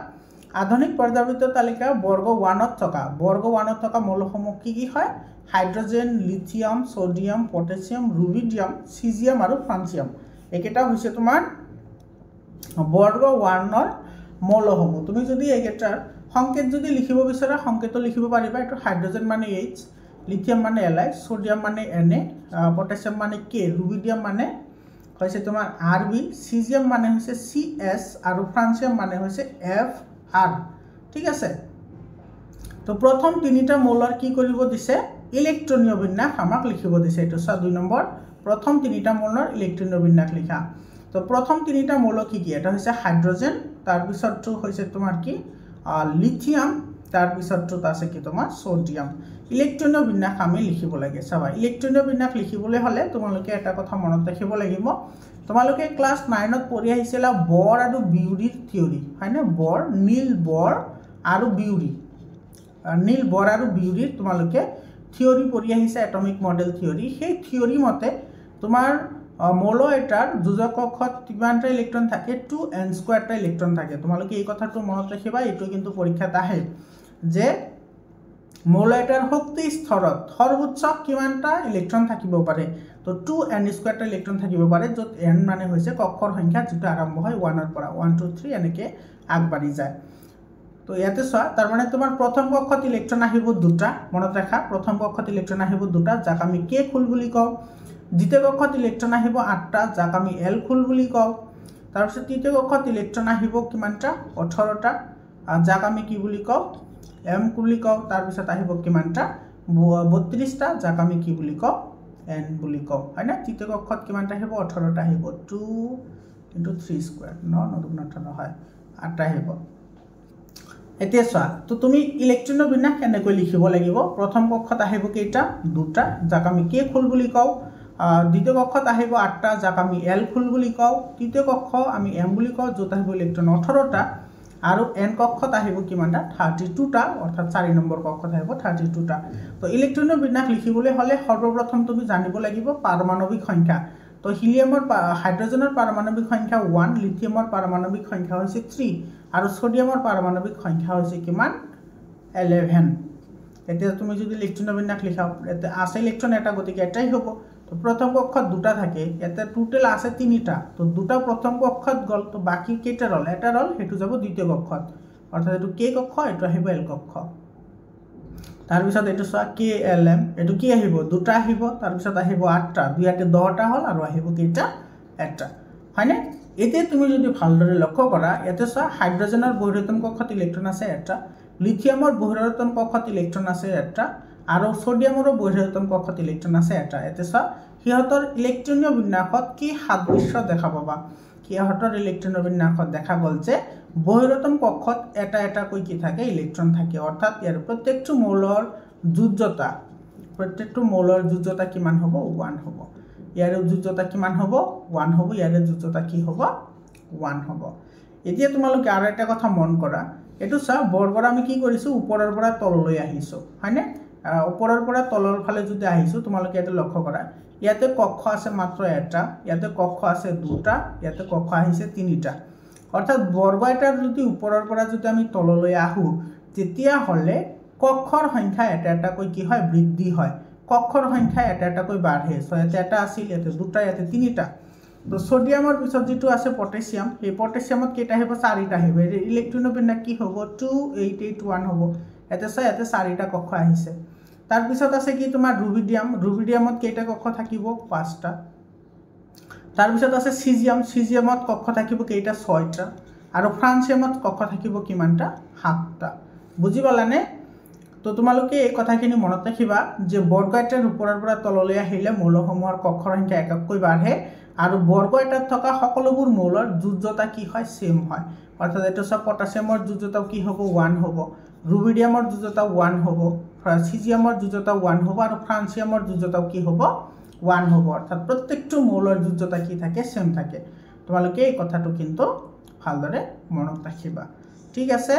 আধুনিক পৰ্যায়বৃত্ত তালিকা বৰ্গ 1 ত থকা মৌলসমূহ কি হয় hydrogen lithium sodium potassium rubidium caesium আৰু ফ্ৰান্সিয়াম একেটা হৈছে তোমাৰ বৰ্গ 1ৰ মৌল হ'ব তুমি যদি এইকেইটাৰ সংকেত যদি লিখিব বিচাৰা সংকেতো লিখিব পাৰিবা এটো হাইড্ৰোজেন মানে H লিথিয়াম মানে Li সোডিয়াম মানে Na পটাছিয়াম মানে K ৰুবিডিয়াম মানে হৈছে তোমাৰ Rb সিজিয়াম মানে হৈছে Cs আৰু ফ্ৰান্সিয়াম মানে হৈছে Fr ঠিক আছে তো প্ৰথম তিনিটা মৌলৰ কি কৰিব দিছে ইলেক্ট্ৰনীয় বিন্যাস আমাক লিখিব দিছে এটো 2 নম্বৰ প্ৰথম তিনিটা মৌলৰ ইলেক্ট্ৰনীয় বিন্যাস লিখা তো প্ৰথম তিনিটা মৌল কি কি এটা হৈছে হাইড্ৰোজেন তাৰ পিছতটো হৈছে তোমাৰ কি লিথিয়াম তাৰ পিছতটো আছে কি তোমাৰ সোডিয়াম ইলেক্ট্ৰনীয় বিন্যাস আমি লিখিব লাগে চাবা ইলেক্ট্ৰনীয় বিন্যাস লিখিবলৈ হলে তোমালোকে এটা কথা মনত ৰাখিব লাগিব তোমালোকে ক্লাস 9 ত পঢ়ি আহিছিলা বৰ আৰু বিউৰিৰ থিওৰি হয়নে বৰ নীল বৰ আৰু বিউৰি নীল বৰ আৰু বিউৰিৰ তোমালোকে থিওৰি পঢ়ি আহিছে এটমিক মডেল থিওৰি সেই থিওৰি মতে তোমাৰ মৌল এটাৰ যোজক কক্ষত কিমানটা ইলেক্ট্ৰন থাকে 2n² টা ইলেক্ট্ৰন থাকে তোমালোকে এই কথাটো মনত ৰাখিবা এটো কিন্তু পৰীক্ষাত আহে যে মৌল এটাৰ শক্তি স্তৰত সৰ্বোচ্চ কিমানটা ইলেক্ট্ৰন থাকিব পাৰে তো 2n² টা ইলেক্ট্ৰন থাকিব পাৰে যত n মানে হৈছে কক্ষৰ সংখ্যা যেটো আৰম্ভ হয় 1 ৰ পৰা 1 2 3 এনেকে আগবাঢ়ি যায় তো ইয়াতে চোৱা তাৰ মানে তোমাৰ প্ৰথম কক্ষত ইলেক্ট্ৰন আহিব দুটা মনত ৰাখা প্ৰথম কক্ষত ইলেক্ট্ৰন আহিব দুটা যাক আমি k খুল বুলি কওঁ দ্বিতীয় কক্ষত ইলেক্ট্ৰন আহিব 8টা যাক আমি l খুল বুলি কওঁ তাৰ পিছত তৃতীয় কক্ষত ইলেক্ট্ৰন আহিব কিমানটা 18টা যাক আমি কি বুলি কওঁ m বুলি কওঁ তাৰ পিছত আহিব কিমানটা 32টা যাক আমি কি বুলি কওঁ n বুলি কওঁ হয়না তৃতীয় কক্ষত কিমানটা আহিব 18টা আহিব 2 * 3 স্কয়ার 9 9 18 হয় 8টা আহিব এতিয়া চোৱা তো তুমি ইলেক্ট্ৰনীয় বিন্যাস কেনেকৈ লিখিব লাগিব প্ৰথম কক্ষত আহিব কেইটা দুটা যাক আমি k খুল বুলি কওঁ দ্বিতীয় কক্ষত আহিব 8টা যাক আমি l খুল বুলি কওঁ তৃতীয় কক্ষ আমি m বুলি কওঁ যত আহিব ইলেক্ট্ৰন 18টা আৰু n কক্ষত আহিব কিমানটা 32টা অৰ্থাৎ 4 নম্বৰ কক্ষত আহিব 32টা তো ইলেক্ট্ৰনীয় বিন্যাস লিখিবলৈ হলে সৰ্বপ্ৰথম তুমি জানিব লাগিব পাৰমাণবিক সংখ্যা তো হিলিয়ামৰ হাইড্ৰোজেনৰ পাৰমাণবিক সংখ্যা 1 লিথিয়ামৰ পাৰমাণবিক সংখ্যা হৈছে 3 আৰু সোডিয়ামৰ পাৰমাণবিক সংখ্যা হৈছে কিমান 11 এতিয়া তুমি যদি ইলেক্ট্ৰনীয় বিন্যাস লিখা এতে আছে ইলেক্ট্ৰন এটা গতিকে এটাই হ'ব তো প্ৰথম কক্ষত দুটা থাকে এতে টোটাল আছে তিনিটা তো দুটা প্ৰথম কক্ষত গল তো বাকি কেইটা ৰল এটা ৰল হেতু যাব দ্বিতীয় কক্ষত অৰ্থাৎ এটো k কক্ষ এটো আহিব l কক্ষ তাৰ পিছত এটো চোৱা klm এটো কি আহিব দুটা আহিব তাৰ পিছত আহিব 8টা দুইতে 10টা হল আৰু আহিব কেইটা এটা হয়নে এতে তুমি যদি ভালদৰে লক্ষ্য কৰা এতে চোৱা হাইড্ৰোজেনৰ বহিৰতম কক্ষত ইলেক্ট্ৰন আছে এটা লিথিয়ামৰ বহিৰতম কক্ষত ইলেক্ট্ৰন আছে এটা আৰু সোডিয়ামৰ বহিৰতম কক্ষত ইলেক্ট্ৰন আছে এটা এতে চোৱা হিহতৰ ইলেক্ট্ৰনীয় বিন্যাসত কি সাদৃশ্য দেখা পাবা হিহতৰ ইলেক্ট্ৰনীয় বিন্যাসত দেখা গল যে বহিৰতম কক্ষত এটা এটা কৈ কি থাকে ইলেক্ট্ৰন থাকে অৰ্থাৎ ইয়াৰ প্ৰত্যেকটো মৌলৰ যোজ্যতা কিমান হ'ব 1 হ'ব ইয়াৰ যোজ্যতা কিমান হ'ব 1 হ'ব ইয়াৰ যোজ্যতা কি হ'ব 1 হ'ব এতিয়া তোমালোকে আৰু এটা কথা মন কৰা এটো চা বৰ্গৰ আমি কি কৰিছো ওপৰৰ পৰা তললৈ আহিছো হয়নে ওপৰৰ পৰা তলৰ ফালে যদি আহিছো তোমালোকে এটা লক্ষ্য কৰা ইয়াতে কক্ষ আছে মাত্ৰ এটা ইয়াতে কক্ষ আছে দুটা ইয়াতে কক্ষ আহিছে তিনিটা অৰ্থাৎ বৰ্গ এটাৰ যদি ওপৰৰ পৰা যদি আমি তললৈ আহো তেতিয়া হলে কক্ষৰ সংখ্যা এটা এটা কৈ কি হয় বৃদ্ধি হয় কক্ষৰ সংখ্যা এটা এটা কৈ বাঢ়ে সো ইয়াতে এটা আছিল ইয়াতে দুটা ইয়াতে তিনিটা তো সোডিয়ামৰ পিছত যেটো আছে পটাছিয়াম এই পটাছিয়ামত কেইটা আহিব 4টা আহিব ইলেক্ট্ৰনীয় বিন্যাস কি হ'ব 2881 হ'ব এতে চাই এতে 4টা কক্ষ আহিছে তাৰ পিছত আছে কি তোমাৰ ৰুবিডিয়ামত কেইটা কক্ষ থাকিব 5টা তাৰ পিছত আছে সিজিয়ামত কক্ষ থাকিব কেইটা 6টা আৰু ফ্ৰান্সিয়ামত কক্ষ থাকিব কিমানটা 7টা বুজি পালানে তো তোমালোকে এই কথাখিনি মনত ৰাখিবা যে বৰ্গ এটাৰ ওপৰৰ পৰা তললৈ আহিলে মৌলসমূহৰ কক্ষৰ সংখ্যা এককৈ বাঢ়ে আৰু বৰ্গ এটাত থকা সকলোবোৰ মৌলৰ যোজ্যতা কি হয় সেম হয় অৰ্থাৎ এটা সব পটাছিয়ামৰ যোজ্যতা কি হ'ব 1 হ'ব ৰুবিডিয়ামৰ যোজ্যতা 1 হ'ব সিজিয়ামৰ যোজ্যতা 1 হ'ব আৰু ফ্ৰান্সিয়ামৰ যোজ্যতা কি হ'ব 1 হ'ব অৰ্থাৎ প্ৰত্যেকটো মৌলৰ যোজ্যতা কি থাকে সেম থাকে তোমালোকে এই কথাটো কিন্তু ভালদৰে মনত ৰাখিবা ঠিক আছে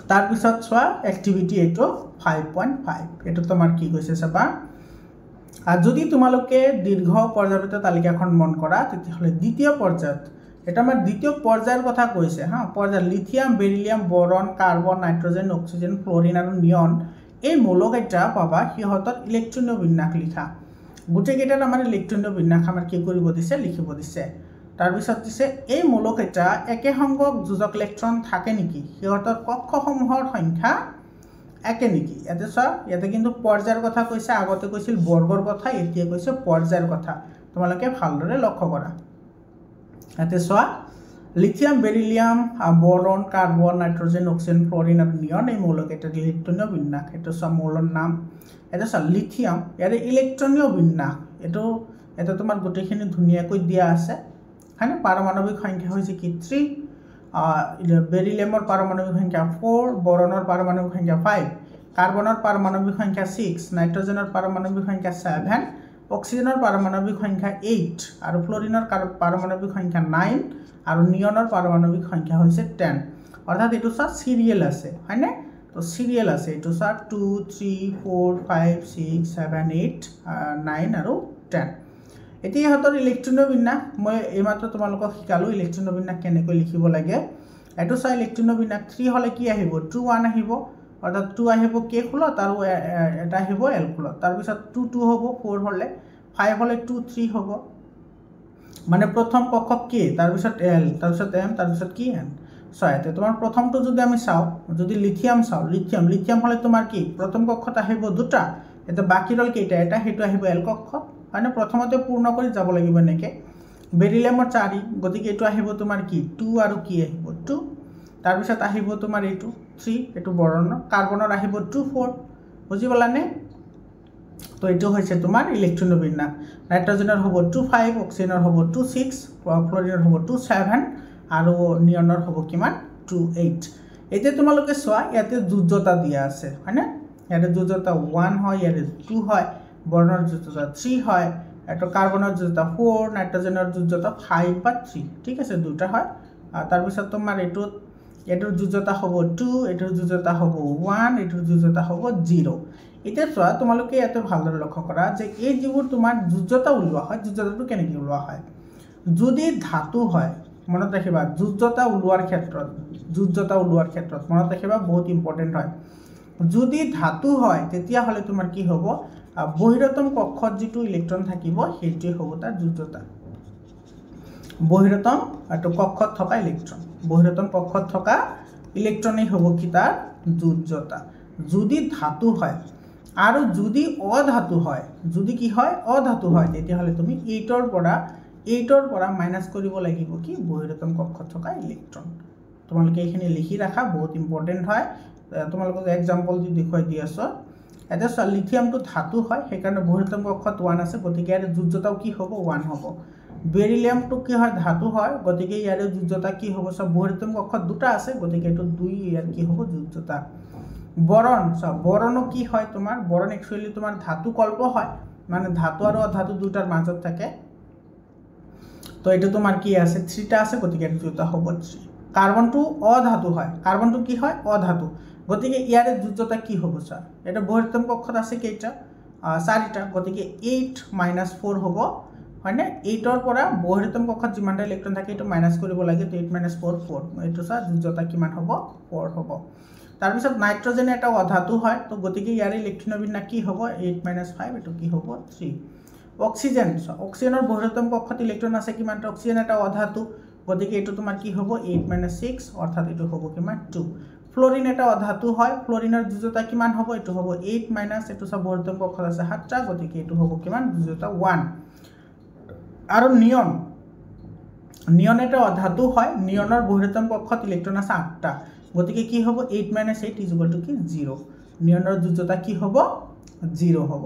তাৰ পিছত চোৱা এক্টিভিটি এটো 5.5 এটো তোমাৰ কি কৈছে চাবা আৰ যদি তোমালোকে দীৰ্ঘ পৰ্যায়বৃত্ত তালিকাখন মন কৰা তেতিয়াহলে দ্বিতীয় পৰ্যায়ত এটা আমাৰ দ্বিতীয় পৰ্যায়ৰ কথা কৈছে হা পৰ্যায় lithium beryllium boron carbon nitrogen oxygen fluorine আৰু নিয়ন এই মৌলকেইটা পাবা সিহঁতৰ ইলেক্ট্ৰনীয় বিন্যাস লিখা গোটেই কেইটাৰ আমাৰ ইলেক্ট্ৰনীয় বিন্যাস আমাৰ কি কৰিব দিছে লিখিব দিছে তাৰপিছত দিছে এই মৌলকেইটা একে সংখ্যক যোজক ইলেক্ট্ৰন থাকে নেকি সিহঁতৰ কক্ষসমূহৰ সংখ্যা একে নেকি ইয়াতে চোৱা ইয়াতে কিন্তু পৰ্যায়ৰ কথা কৈছে আগতে কৈছিল বৰ্গৰ কথা এতিয়া কৈছে পৰ্যায়ৰ কথা তোমালোকে ভালদৰে লক্ষ্য কৰা ইয়াতে চোৱা lithium beryllium boron carbon nitrogen oxygen fluorine আৰু নিয়ন এই মৌলকেইটাৰ ইলেক্ট্ৰনীয় বিন্যাস এইটো চোৱা মৌলৰ নাম এটা চোৱা লিথিয়াম ইয়াৰ ইলেক্ট্ৰনীয় বিন্যাস এইটো এটা তোমাৰ গোটেইখিনি ধুনীয়াকৈ দিয়া আছে হয়নে পাৰমাণৱিক সংখ্যা হৈছে কি 3 বেৰিলিয়ামৰ পাৰমাণৱিক সংখ্যা 4 বৰনৰ পাৰমাণৱিক সংখ্যা 5 কাৰ্বনৰ পাৰমাণৱিক সংখ্যা 6 নাইট্ৰজেনৰ পাৰমাণৱিক সংখ্যা 7 অক্সিজেনৰ পাৰমাণৱিক সংখ্যা 8 আৰু ফ্লোৰিনৰ পাৰমাণৱিক সংখ্যা 9 আৰু নিয়নৰ পাৰমাণৱিক সংখ্যা হৈছে 10 অৰ্থাৎ এইটো চা সিৰিয়েল আছে হয়নে তো সিৰিয়েল আছে এইটো চা 2 3 4 5 6 7 8 9 আৰু 10 এতিয়া ইহঁতৰ ইলেক্ট্ৰনীয় বিন্যাস মই এইমাত্ৰ তোমালোকক শিকালো ইলেক্ট্ৰনীয় বিন্যাস কেনেকৈ লিখিব লাগে এইটো চা ইলেক্ট্ৰনীয় বিন্যাস 3 হলে কি আহিব 2 1 আহিব অৰ্থাৎ 2 আহিব কে খোলত আৰু এটা আহিব এল খোলত তাৰ পিছত 2 2 হ'ব 4 হলে 5 হলে 2 3 হ'ব মানে প্ৰথম কক্ষক কে তাৰ পিছত এল তাৰ পিছত এম তাৰ পিছত কি এন সহায়তে তোমাৰ প্ৰথমটো যদি আমি চাও যদি লিথিয়াম চাও লিথিয়াম হলে তোমাৰ কি প্ৰথম কক্ষত আহিব দুটা এটা বাকি ৰল কেইটা এটা হেতু আহিব এল কক্ষত মানে প্ৰথমতে পূৰ্ণ কৰি যাব লাগিব নেকে বেৰিলিয়ামৰ 4 গতিকে এটো আহিব তোমাৰ কি 2 আৰু কি আহিব 2 তাৰ পিছত আহিব তোমাৰ এটো 3 এটো বৰণ কাৰ্বনৰ আহিব 2 4 বুজি পালানে তো এটো হৈছে তোমাৰ ইলেক্ট্ৰনীয় বিন্যাস নাইট্ৰজেনৰ হ'ব 2 5 অক্সিজেনৰ হ'ব 2 6 ফ্লোৰিনৰ হ'ব 2 7 আৰু নিয়নৰ হ'ব কিমান 2 8 এতিয়া তোমালোকে চোৱা ইয়াতে যোজ্যতা দিয়া আছে হয়নে ইয়াতে যোজ্যতা 1 হয় ইয়াতে 2 হয় বৰণৰ যোজ্যতা 3 হয় এটো কাৰ্বনৰ যোজ্যতা 4 নাইট্ৰজেনৰ যোজ্যতা 5 বা 3 ঠিক আছে দুটা হয় তাৰ পিছত তোমাৰ এটোৰ যোজ্যতা হ'ব 2 এটোৰ যোজ্যতা হ'ব 1 এটোৰ যোজ্যতা হ'ব 0 এতিয়া চোৱা তোমালোকে ইয়াতে ভালদৰে লক্ষ্য কৰা যে এই যিবোৰ তোমাৰ যোজ্যতা ওলোৱা হয় যোজ্যতাটো কেনেকৈ ওলোৱা হয় যদি ধাতু হয় মনত ৰাখিবা যোজ্যতা ওলোৱাৰ ক্ষেত্ৰত মনত ৰাখিবা বহুত ইম্পৰ্টেন্ট হয় যদি ধাতু হয় তেতিয়া হলে তোমাৰ কি হ'ব বহিৰতম কক্ষত যেটো ইলেক্ট্ৰন থাকিব হেইটোই হ'ব তাৰ যোজ্যতা বহিৰতম এটো কক্ষত থকা ইলেক্ট্ৰন বহিৰতম কক্ষত থকা ইলেক্ট্ৰনেই হ'ব কি তাৰ যোজ্যতা যদি ধাতু হয় আৰু যদি অধাতু হয় যদি কি হয় অধাতু হয় তেতিয়া হলে তুমি 8 ৰ পৰা মাইনাস কৰিব লাগিব কি বহিৰতম কক্ষত থকা ইলেক্ট্ৰন তোমালোকে এইখিনি লিখি ৰাখা বহুত ইম্পৰ্টেন্ট হয় তোমালোকক এক্সাম্পল দি দেখুৱাই দি আছো এটা লিথিয়ামটো ধাতু হয় সেইকাৰণে বহিৰতম কক্ষত 1 আছে গতিকে ইয়াৰ যোজ্যতাও কি হ'ব 1 হ'ব বেৰিলিয়ামটো কি হয় ধাতু হয় গতিকে ইয়াৰ যোজ্যতা কি হ'ব সব বহিৰতম কক্ষত দুটা আছে গতিকে এটো 2 ইয়াৰ কি হ'ব যোজ্যতা বৰণ কি হয় তোমাৰ বৰণ একচুয়ালি তোমাৰ ধাতু কল্প হয় মানে ধাতু আৰু অধাতু দুটাৰ মাজত থাকে তো এটো তোমাৰ কি আছে 3টা আছে গতিকে এটো যোজ্যতা হ'ব 3 কাৰ্বনটো অধাতু হয় কাৰ্বনটো কি হয় অধাতু গতিকে ইয়াৰ যোজ্যতা কি হ'ব স্যাৰ এটা বহিৰতম কক্ষত আছে কেইটা 4টা গতিকে 8 - 4 হ'ব হয়নে 8 ৰ পৰা বহিৰতম কক্ষত যিমানটা ইলেক্ট্ৰন থাকে এটো মাইনাস কৰিব লাগে তো 8 - 4 4 এটো স্যাৰ যোজ্যতা কিমান হ'ব 4 হ'ব তাৰ পিছত নাইট্ৰজেন এটা অধাতু হয় তো গতিকে ইয়াৰ ইলেক্ট্ৰনীয় বিন্যাস কি হ'ব 8 - 5 এটো কি হ'ব 3 অক্সিজেনৰ বহিৰতম কক্ষত ইলেক্ট্ৰন আছে কিমানটা অক্সিজেন এটা অধাতু গতিকে এটো তোমাৰ কি হ'ব 8 - 6 অৰ্থাৎ এটো হ'ব কিমান 2 ফ্লোৰিন এটা অধাতু হয় ফ্লোৰিনৰ যোজ্যতা কিমান হ'ব এটো হ'ব 8 - এটো সব বহিৰতম কক্ষত আছে 7টা গতিকে এটো হ'ব কিমান যোজ্যতা 1 আৰু নিয়ন এটা অধাতু হয় নিয়নৰ বহিৰতম কক্ষত ইলেক্ট্ৰন আছে 8টা গতিকে কি হ'ব 8 - 8 = কি 0 নিয়নৰ যোজ্যতা কি হ'ব 0 হ'ব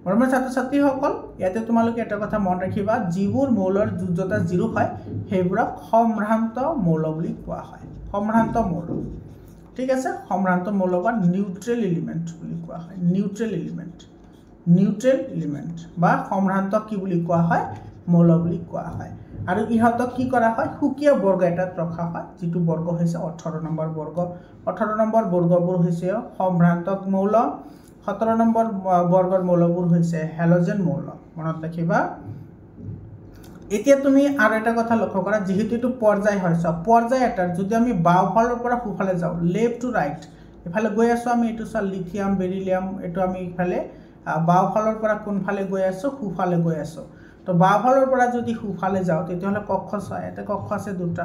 মৰমৰ ছাত্ৰ-ছাত্ৰী সকল ইয়াতে তোমালোকে এটা কথা মন ৰাখিবা যিবোৰ মৌলৰ যোজ্যতা 0 হয় সেইবোৰক সম্ভ্ৰান্ত মৌল বুলি কোৱা হয় সম্ভ্ৰান্ত মৌল ঠিক আছে সম্ভ্ৰান্ত মৌল বা নিউট্ৰেল এলিমেন্ট বুলি কোৱা হয় নিউট্ৰেল এলিমেন্ট বা সম্ভ্ৰান্ত কি বুলি কোৱা হয় মৌল বুলি কোৱা হয় আৰু ইহঁতক কি কৰা হয় সুকীয়া বৰ্গ এটাত ৰখা হয় যেটো বৰ্গ হৈছে 18 নম্বৰ বৰ্গ 18 নম্বৰ বৰ্গবোৰ হৈছে সম্ভ্ৰান্তক মৌল 17 নম্বৰ বৰ্গৰ মৌলবোৰ হৈছে হেলোজেন মৌল মনত ৰাখিবা এতিয়া তুমি আৰু এটা কথা লক্ষ্য কৰা যেহেতু এটো পৰ্যায় হয় সব পৰ্যায় এটাৰ যদি আমি বাওফালৰ পৰা সোফালে যাও লেফট টু ৰাইট এফালে গৈ আছো আমি এটো সব লিথিয়াম বেৰিলিয়াম এটো আমি ইফালে বাওফালৰ পৰা কোনফালে গৈ আছো সোফালে গৈ আছো তো তো বাওঁফালৰ পৰা যদি সোঁফালে যাওঁ তেতিয়াহ'লে কক্ষ চোৱা ইয়াতে কক্ষ আছে দুটা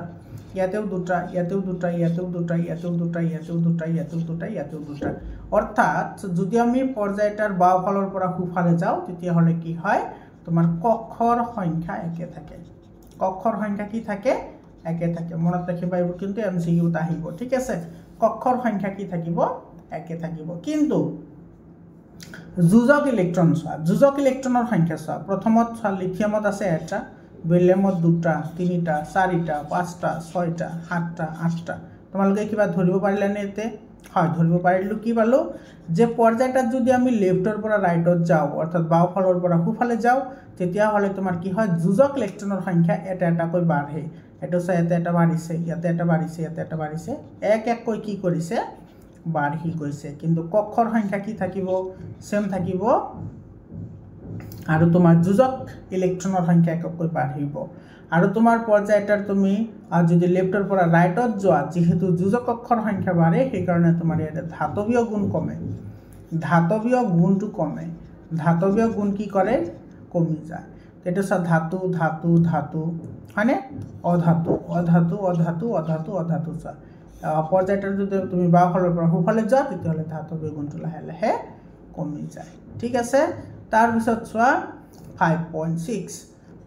ইয়াতেও দুটা ইয়াতেও দুটা ইয়াতেও দুটা ইয়াতেও দুটা ইয়াতেও দুটা ইয়াতেও দুটা ইয়াতেও দুটা অৰ্থাৎ যদি আমি পৰ্যায়টাৰ বাওঁফালৰ পৰা সোঁফালে যাওঁ তেতিয়াহ'লে কি হয় তোমাৰ কক্ষৰ সংখ্যা একে থাকে কক্ষৰ সংখ্যা কি থাকে একে থাকে মনত ৰাখিবা এইবোৰ কিন্তু এমচিকিউত আহিব ঠিক আছে কক্ষৰ সংখ্যা কি থাকিব একে থাকিব কিন্তু যোজক ইলেক্ট্ৰন চোৱা যোজক ইলেক্ট্ৰনৰ সংখ্যা চোৱা প্ৰথমত চোৱা লিথিয়ামত আছে এটা বেৰিলিয়ামত দুটা তিনিটা চাৰিটা পাঁচটা ছয়টা সাতটা আঠটা তোমালোকে কিবা ধৰিব পাৰিলানে এতে হয় ধৰিব পাৰিলোঁ কি পালোঁ যে পৰ্যায়টাত যদি আমি লেফ্টৰ পৰা ৰাইটত যাওঁ অৰ্থাৎ বাওঁফালৰ পৰা সোঁফালে যাওঁ তেতিয়াহ'লে তোমাৰ কি হয় যোজক ইলেক্ট্ৰনৰ সংখ্যা এটা এটাকৈ বাঢ়ে এইটো চাই ইয়াতে এটা বাঢ়িছে ইয়াতে এটা বাঢ়িছে ইয়াতে এটা বাঢ়িছে এক এককৈ কি কৰিছে বাঢ়ি গৈছে কিন্তু কক্ষৰ সংখ্যা কি থাকিব সেম থাকিব আৰু তোমাৰ যোজক ইলেক্ট্ৰনৰ সংখ্যা এককৈ বাঢ়িব আৰু তোমাৰ পৰ্যায়টাৰ তুমি যদি লেফ্টৰ পৰা ৰাইটত যোৱা যেহেতু যোজক কক্ষৰ সংখ্যা বাঢ়ে সেইকাৰণে তোমাৰ ইয়াতে ধাতৱীয় গুণ কমে ধাতৱীয় গুণটো কমে ধাতৱীয় গুণ কি কৰে কমি যায় এইটো চা ধাতু ধাতু ধাতু হয়নে অধাতু অধাতু অধাতু অধাতু অধাতু চোৱা পৰ্যায়টাৰ যদি তুমি বাওঁফালৰ পৰা সোঁফালে যোৱা তেতিয়াহ'লে ধাতৱীয় গুণটো লাহে লাহে কমি যায় ঠিক আছে তাৰপিছত চোৱা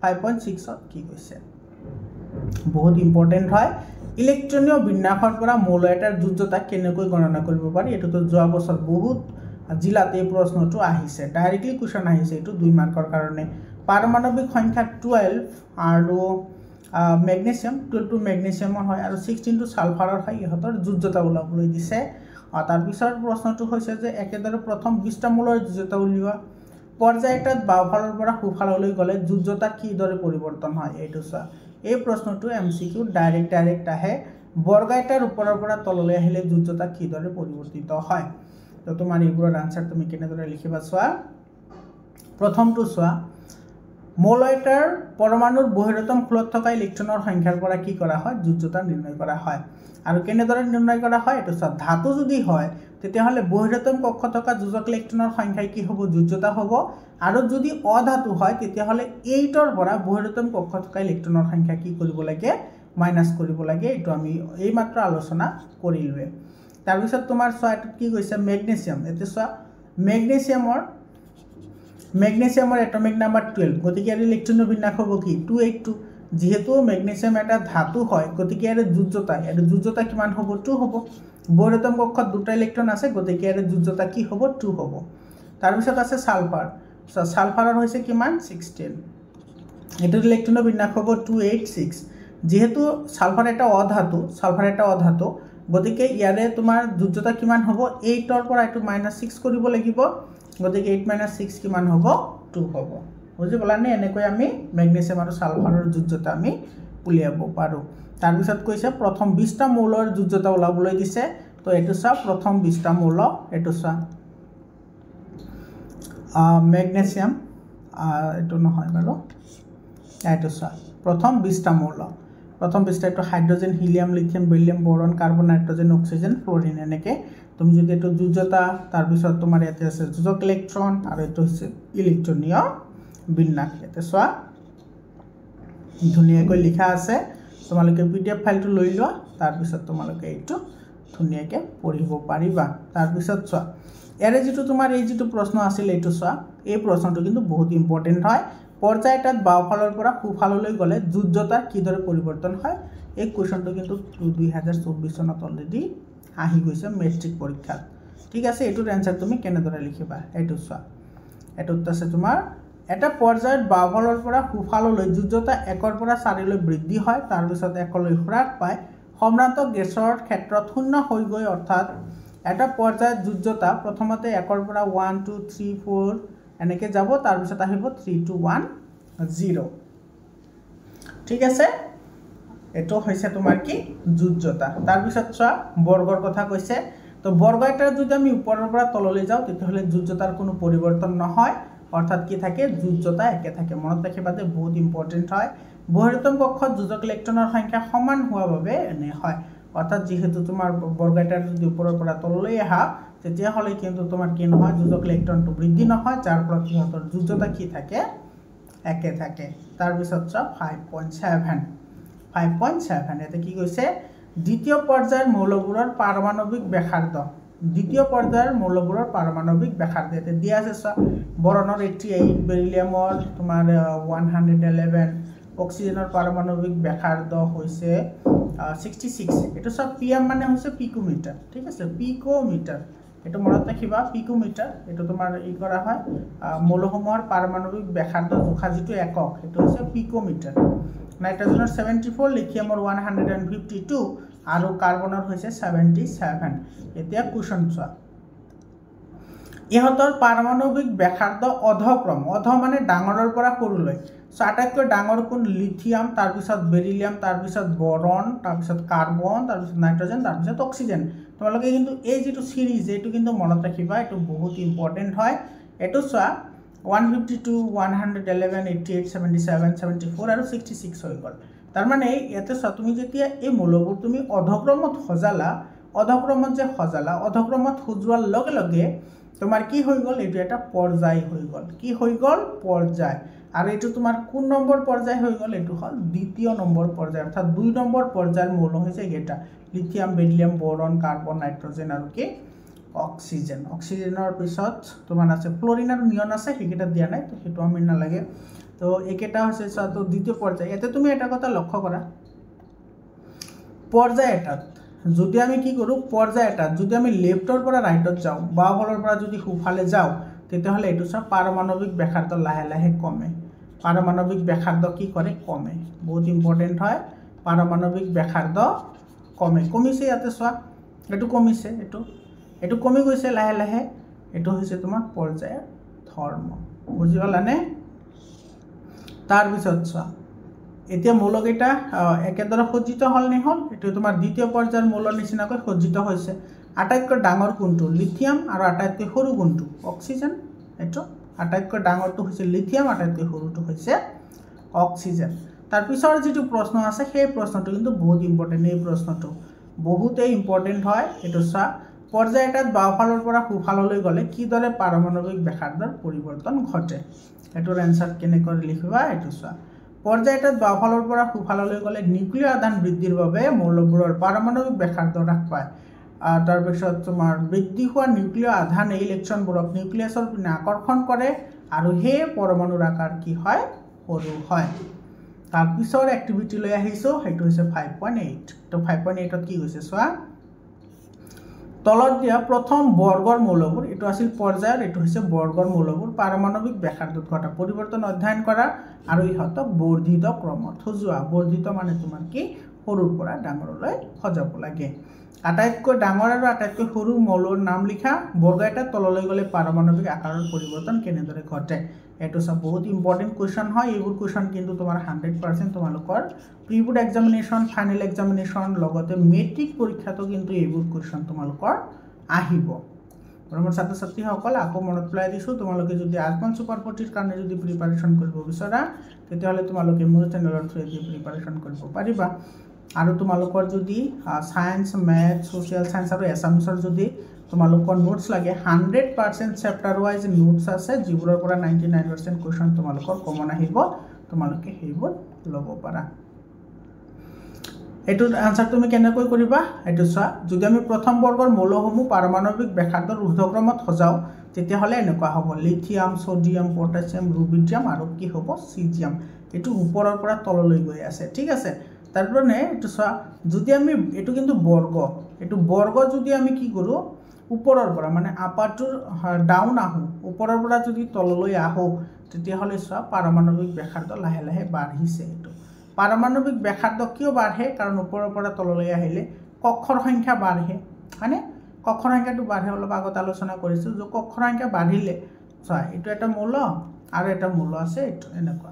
5.6ত কি কৈছে বহুত ইম্পৰ্টেণ্ট হয় ইলেক্ট্ৰনীয় বিন্যাসৰ পৰা মৌল এটাৰ যোজ্যতা কেনেকৈ গণনা কৰিব পাৰি এইটোতো যোৱা বছৰ বহুত জিলাত এই প্ৰশ্নটো আহিছে ডাইৰেক্টলি কুৱেশ্যন আহিছে এইটো 2 মাৰ্কৰ কাৰণে পাৰমাণৱিক সংখ্যা 12 আৰু মেগনেছিয়াম 12 টো মেগনেছিয়ামৰ হয় আৰু 16 টো সালফাৰৰ হয় ইহঁতৰ যোজ্যতা ওলাবলৈ দিছে তাৰ পিছৰ প্ৰশ্নটো হৈছে যে একেদৰে প্ৰথম 20টা মৌলৰ যোজ্যতা উলিওৱা পৰ্যায়টাত বাওঁফালৰ পৰা সোঁফাললৈ গ'লে যোজ্যতা কিদৰে পৰিৱৰ্তন হয় এইটো চোৱা এই প্ৰশ্নটো এমচিকিউ ডাইৰেক্ট আহে বৰ্গায়টাৰ ওপৰৰ পৰা তললৈ আহিলে যোজ্যতা কিদৰে পৰিৱৰ্তিত হয় তো তোমাৰ এইবোৰৰ আনসাৰ তুমি কেনেদৰে লিখিবা চোৱা প্ৰথমটো চোৱা মৌল এটাৰ পৰমাণুৰ বহিৰতম খোলত থকা ইলেক্ট্ৰনৰ সংখ্যাৰ পৰা কি কৰা হয় যোজ্যতা নিৰ্ণয় কৰা হয় আৰু কেনেদৰে নিৰ্ণয় কৰা হয় এইটো চোৱা ধাতু যদি হয় তেতিয়াহ'লে বহিৰতম কক্ষ থকা যোজক ইলেক্ট্ৰনৰ সংখ্যা কি হ'ব যোজ্যতা হ'ব আৰু যদি অধাতু হয় তেতিয়াহ'লে 8ৰ পৰা বহিৰতম কক্ষ থকা ইলেক্ট্ৰনৰ সংখ্যা কি কৰিব লাগে মাইনাস কৰিব লাগে এইটো আমি এই মাত্ৰ আলোচনা কৰিলোৱে তাৰপিছত তোমাৰ চোৱা এটো কি কৈছে মেগনেছিয়াম এতে চোৱা মেগনেছিয়ামৰ এটমিক নাম্বাৰ 12 গতিকে ইয়াৰ ইলেক্ট্ৰনৰ বিন্যাস হ'ব কি 282 যেহেতু মেগনেছিয়াম এটা ধাতু হয় গতিকে ইয়াৰ যোজ্যতা কিমান হ'ব 2 হ'ব বহিৰতম কক্ষত দুটা ইলেক্ট্ৰন আছে গতিকে ইয়াৰ যোজ্যতা কি হ'ব 2 হ'ব তাৰপিছত আছে সালফাৰ সালফাৰৰ হৈছে কিমান 16 এটোৰ ইলেক্ট্ৰনৰ বিন্যাস হ'ব 286 যেহেতু সালফাৰ এটা অধাতু গতিকে ইয়াৰে তোমাৰ যোজ্যতা কিমান হ'ব 8ৰ পৰা এটো -6 কৰিব লাগিব গতিকে 8 - 6 কিমান হ'ব 2 হ'ব বুজি পালানে এনেকৈ আমি মেগনেছিয়াম আৰু সালফাৰৰ যোজ্যতা আমি উলিয়াব পাৰো তাৰপিছত কৈছে প্ৰথম 20টা মৌলৰ যোজ্যতা ওলাবলৈ দিছে তো এটো চা প্ৰথম 20টা মৌল এটো চা মেগনেছিয়াম এটো নহয় বাৰু এটো চা প্ৰথম 20টা মৌল প্ৰথম 20টা এটো hydrogen helium lithium beryllium boron carbon nitrogen oxygen fluorine এনেকে তুমি যদি এটো যোজ্যতা তাৰ পিছত তোমাৰ ইয়াতে আছে যোজক ইলেক্ট্ৰন আৰু এটো হৈছে ইলেক্ট্ৰনীয় বিন্যাস এতে চোৱা ধুনীয়াকৈ লিখা আছে তোমালোকে পিডিএফ ফাইলটো লৈ লোৱা তাৰ পিছত তোমালোকে এইটো ধুনীয়াকৈ পঢ়িব পাৰিবা তাৰ পিছত চোৱা এৰে যেটো তোমাৰ এই যেটো প্ৰশ্ন আছিল এইটো চোৱা এই প্ৰশ্নটো কিন্তু বহুত ইম্পৰ্টেন্ট হয় পৰ্যায়টাত বাওঁফালৰ পৰা সোঁফাললৈ গ'লে যোজ্যতা কিদৰে পৰিৱৰ্তন হয় এই কোৱেশ্চনটো কিন্তু 2024 চনত অলৰেডি আহি গৈছে মেট্ৰিক পৰীক্ষাত ঠিক আছে এটোৰ আনসাৰ তুমি কেনেদৰে লিখিবা এইটো চোৱা এটোত আছে তোমাৰ এটা পৰ্যায়ত বাওঁফালৰ পৰা সোঁফাললৈ যোজ্যতা 1ৰ পৰা 4লৈ বৃদ্ধি হয় তাৰ পিছত 1লৈ হ্ৰাস পায় সম্ৰান্ত গেছৰ ক্ষেত্ৰত শূন্য হৈ গৈ অৰ্থাৎ এটা পৰ্যায়ত যোজ্যতা প্ৰথমতে 1ৰ পৰা 1 2 3 4 এনেকৈ যাব তাৰ পিছত আহিব 3 2 1 0 ঠিক আছে এটো হৈছে তোমাৰ কি যোজ্যতা তাৰ পিছত চোৱা বৰ্গৰ কথা কৈছে তো বৰ্গ এটাৰ যদি আমি ওপৰৰ পৰা তললৈ যাওঁ তেতিয়াহ'লে যোজ্যতাৰ কোনো পৰিৱৰ্তন নহয় অৰ্থাৎ কি থাকে যোজ্যতা একে থাকে মনত ৰাখিবা যে বহুত ইম্পৰ্টেন্ট হয় বহিৰতম কক্ষত যোজক ইলেক্ট্ৰনৰ সংখ্যা সমান হোৱাৰ বাবে এনে হয় অৰ্থাৎ যেহেতু তোমাৰ বৰ্গ এটাৰ যদি ওপৰৰ পৰা তললৈ আহা তেতিয়াহ'লে কিন্তু তোমাৰ কি নহয় যোজক ইলেক্ট্ৰনটো বৃদ্ধি নহয় যাৰ ফলত ইহঁতৰ যোজ্যতা কি থাকে একে থাকে তাৰপিছত চোৱা 5.7 ইয়াতে কি কৈছে দ্বিতীয় পৰ্যায়ৰ মৌলবোৰৰ পাৰমাণৱিক ব্যাসাৰ্ধ দ্বিতীয় পৰ্যায়ৰ মৌলবোৰৰ পাৰমাণৱিক ব্যাসাৰ্ধ ইয়াতে দিয়া আছে চোৱা বৰণৰ 88 বেৰিলিয়ামৰ তোমাৰ 111 অক্সিজেনৰ পাৰমাণৱিক ব্যাসাৰ্ধ হৈছে 66 এটো সব পিএম মানে হৈছে পিকোমিটাৰ ঠিক আছে পিকোমিটাৰ এটো মনত ৰাখিবা পিকোমিটাৰ এটো তোমাৰ ই কৰা হয় মৌলসমূহৰ পাৰমাণৱিক ব্যাসাৰ্ধ জোখা যেটো একক এটো হৈছে পিকোমিটাৰ নাইট্ৰজেনৰ 74 লিথিয়ামৰ 152 আৰু কাৰ্বনৰ হৈছে 77 এতিয়া কোৱেশ্চন চোৱা ইহতৰ পাৰমাণৱিক ব্যাসাৰ্ধ অধক্ৰম অধ মানে ডাঙৰৰ পৰা সৰুলৈ সো আটাইতকৈ ডাঙৰ কোন লিথিয়াম তাৰ পিছত বেৰিলিয়াম তাৰ পিছত বৰন তাৰ পিছত কাৰ্বন তাৰ পিছত নাইট্ৰজেন তাৰ পিছত অক্সিজেন তোমালোকে কিন্তু এই যেটো সিৰিজ এটো কিন্তু মনত ৰাখিবা এটো বহুত ইম্পৰ্টেন্ট হয় এটো চোৱা 152 111 88 77 74 আৰু 66 হৈ গল তাৰ মানে ইয়াতে চোৱা তুমি যেতিয়া এই মৌলবোৰ তুমি অধক্ৰমত সজালা অধক্ৰমত যে সজালা অধক্ৰমত সজোৱাৰ লগে লগে তোমাৰ কি হৈ গল এটো এটা পৰ্যায় হৈ গল কি হৈ গল পৰ্যায় আৰু এটো তোমাৰ কোন নম্বৰ পৰ্যায় হৈ গল এটো হল দ্বিতীয় নম্বৰ পৰ্যায় অৰ্থাৎ 2 নম্বৰ পৰ্যায়ৰ মৌল হৈছে এটা lithium beryllium boron carbon nitrogen আৰু কি অক্সিজেন অক্সিজেনৰ পিছত তোমাৰ আছে ফ্লোৰিন আৰু নিয়ন আছে হেকিটা দিয়া নাই তো হেতু আমি নালাগে তো একেটা হৈছে তো দ্বিতীয় পৰ্যায় এতে তুমি এটা কথা লক্ষ্য কৰা পৰ্যায় এটাত যদি আমি কি কৰো পৰ্যায় এটাত যদি আমি লেফটৰ পৰা ৰাইটত যাও বা ফালৰ পৰা যদি সোফালে যাও তেতিয়াহলে এটো সব পাৰমাণৱিক ব্যাসাৰ্ধ লাহে লাহে কমে পাৰমাণৱিক ব্যাসাৰ্ধ কি কৰে কমে বহুত ইম্পৰ্টেন্ট হয় পাৰমাণৱিক ব্যাসাৰ্ধ কমে কমিছে ইয়াতে চোৱা এটো কমিছে এটো কমি গৈছে লাহে লাহে এটো হৈছে তোমাৰ পৰ্যায় ধৰ্ম বুজি পালানে তাৰ পিছত চোৱা এতিয়া মৌলকেইটা একেদৰে সজ্জিত হল নে হল এটো তোমাৰ দ্বিতীয় পৰ্যায়ৰ মৌলৰ নিচিনাকৈ সজ্জিত হৈছে আটাইতকৈ ডাঙৰ কোনটো লিথিয়াম আৰু আটাইতকৈ সৰু কোনটো অক্সিজেন এটো আটাইতকৈ ডাঙৰটো হৈছে লিথিয়াম আটাইতকৈ সৰুটো হৈছে অক্সিজেন তাৰ পিছৰ যেটো প্ৰশ্ন আছে সেই প্ৰশ্নটো কিন্তু বহুত ইম্পৰ্টেন্ট এই প্ৰশ্নটো বহুতেই ইম্পৰ্টেন্ট হয় এটো চা পৰ্যায় এটাত বাওফালৰ পৰা সোফাললৈ গলে কি দৰে পাৰমাণৱিক ব্যাসাৰ্ধৰ পৰিৱৰ্তন ঘটে এটোৰ আনসাৰ কেনেকৈ লিখিবা এটো চা পৰ্যায় এটাত বাওফালৰ পৰা সোফাললৈ গলে নিউক্লিয় আধান বৃদ্ধিৰ বাবে মৌলবোৰৰ পাৰমাণৱিক ব্যাসাৰ্ধ হ্ৰাস পায় তাৰ পিছত তোমাৰ বৃদ্ধি হোৱা নিউক্লিয় আধান এই ইলেক্ট্ৰনবোৰক নিউক্লিয়াছৰ পিনে আকৰ্ষণ কৰে আৰু হে পৰমাণুৰ আকাৰ কি হয় সৰু হয় তাৰ পিছৰ এক্টিভিটি লৈ আহিছো হেতু হৈছে 5.8 তো 5.8 ত কি হৈছে চোৱা তলত দিয়া প্ৰথম বৰ্গৰ মৌলবোৰ এটো আছিল পৰ্যায়ৰ এটো হৈছে বৰ্গৰ মৌলবোৰ পাৰমাণৱিক ব্যাসাৰ্ধত ঘটা পৰিৱৰ্তন অধ্যয়ন কৰা আৰু ইহতক বৰ্ধিত ক্ৰমত সজোৱা বৰ্ধিত মানে তোমাৰ কি সৰুৰ পৰা ডাঙৰলৈ সজাব লাগে আটাইতকৈ ডাঙৰ আৰু আটাইতকৈ সৰু মৌলৰ নাম লিখা বৰ্গ এটা তললৈ গলে পাৰমাণৱিক আকাৰৰ পৰিৱৰ্তন কেনেদৰে ঘটে এটো সব বহুত ইম্পৰ্টেন্ট কোৱেশ্চন হয় এইবোৰ কোৱেশ্চন কিন্তু তোমাৰ 100% তোমালোকৰ pre board examination final examination লগতে মেট্ৰিক পৰীক্ষাটো কিন্তু এইবোৰ কোৱেশ্চন তোমালোকৰ আহিব মোৰ ছাত্ৰ ছাত্ৰীসকল আকৌ মনত পেলাই দিছো তোমালোকে যদি আজমন সুপাৰ 40 কাৰণে যদি প্ৰিপাৰেচন কৰিব বিচাৰা তেতিয়াহলে তোমালোকে মোৰ চেনেলৰ থ্ৰুদি প্ৰিপাৰেচন কৰিব পাৰিবা আৰু তোমালোকৰ যদি সায়েন্স ম্যাথ সোশ্যাল সায়েন্স আৰু এছামিছৰ যদি তোমালোকৰ নোটস লাগে 100% চ্যাপ্টাৰ ওয়াইজ নোটস আছে যিবোৰৰ পৰা 99% কোৱেশ্চন তোমালোকৰ কমন আহিব তোমালোকে হেইবোৰ লব পাৰা এটোৰ আনসাৰ তুমি কেনেকৈ কৰিবা এটো চোৱা যদি আমি প্ৰথম বৰ্গৰ মৌলসমূহ পাৰমাণৱিক ব্যাসাৰ্ধৰ ঊৰ্ধ্বক্ৰমত সজাও তেতিয়াহলে এনেকুৱা হ'ব লিথিয়াম সোডিয়াম পটাছিয়াম ৰুবিডিয়াম আৰু কি হ'ব সিজিয়াম এটো ওপৰৰ পৰা তললৈ গৈ আছে ঠিক আছে তাৰপৰে এটো চোৱা যদি আমি এটো কিন্তু বৰ্গ যদি আমি কি কৰো ওপৰৰ পৰা মানে আপাৰটোৰ ডাউন আহো ওপৰৰ পৰা যদি তললৈ আহো তেতিয়াহলে চোৱা পাৰমাণৱিক ব্যাসাৰ্ধ লাহে লাহে বাঢ়িছে এটো পাৰমাণৱিক ব্যাসাৰ্ধ কিয় বাঢ়ে কাৰণ ওপৰৰ পৰা তললৈ আহিলে কক্ষৰ সংখ্যা বাঢ়ে মানে কক্ষৰ সংখ্যাটো বাঢ়ে অলপ আগত আলোচনা কৰিছো যে কক্ষৰ সংখ্যা বাঢ়িলে চোৱা এটো এটা মৌল আৰু এটা মৌল আছে এটো এনেকুৱা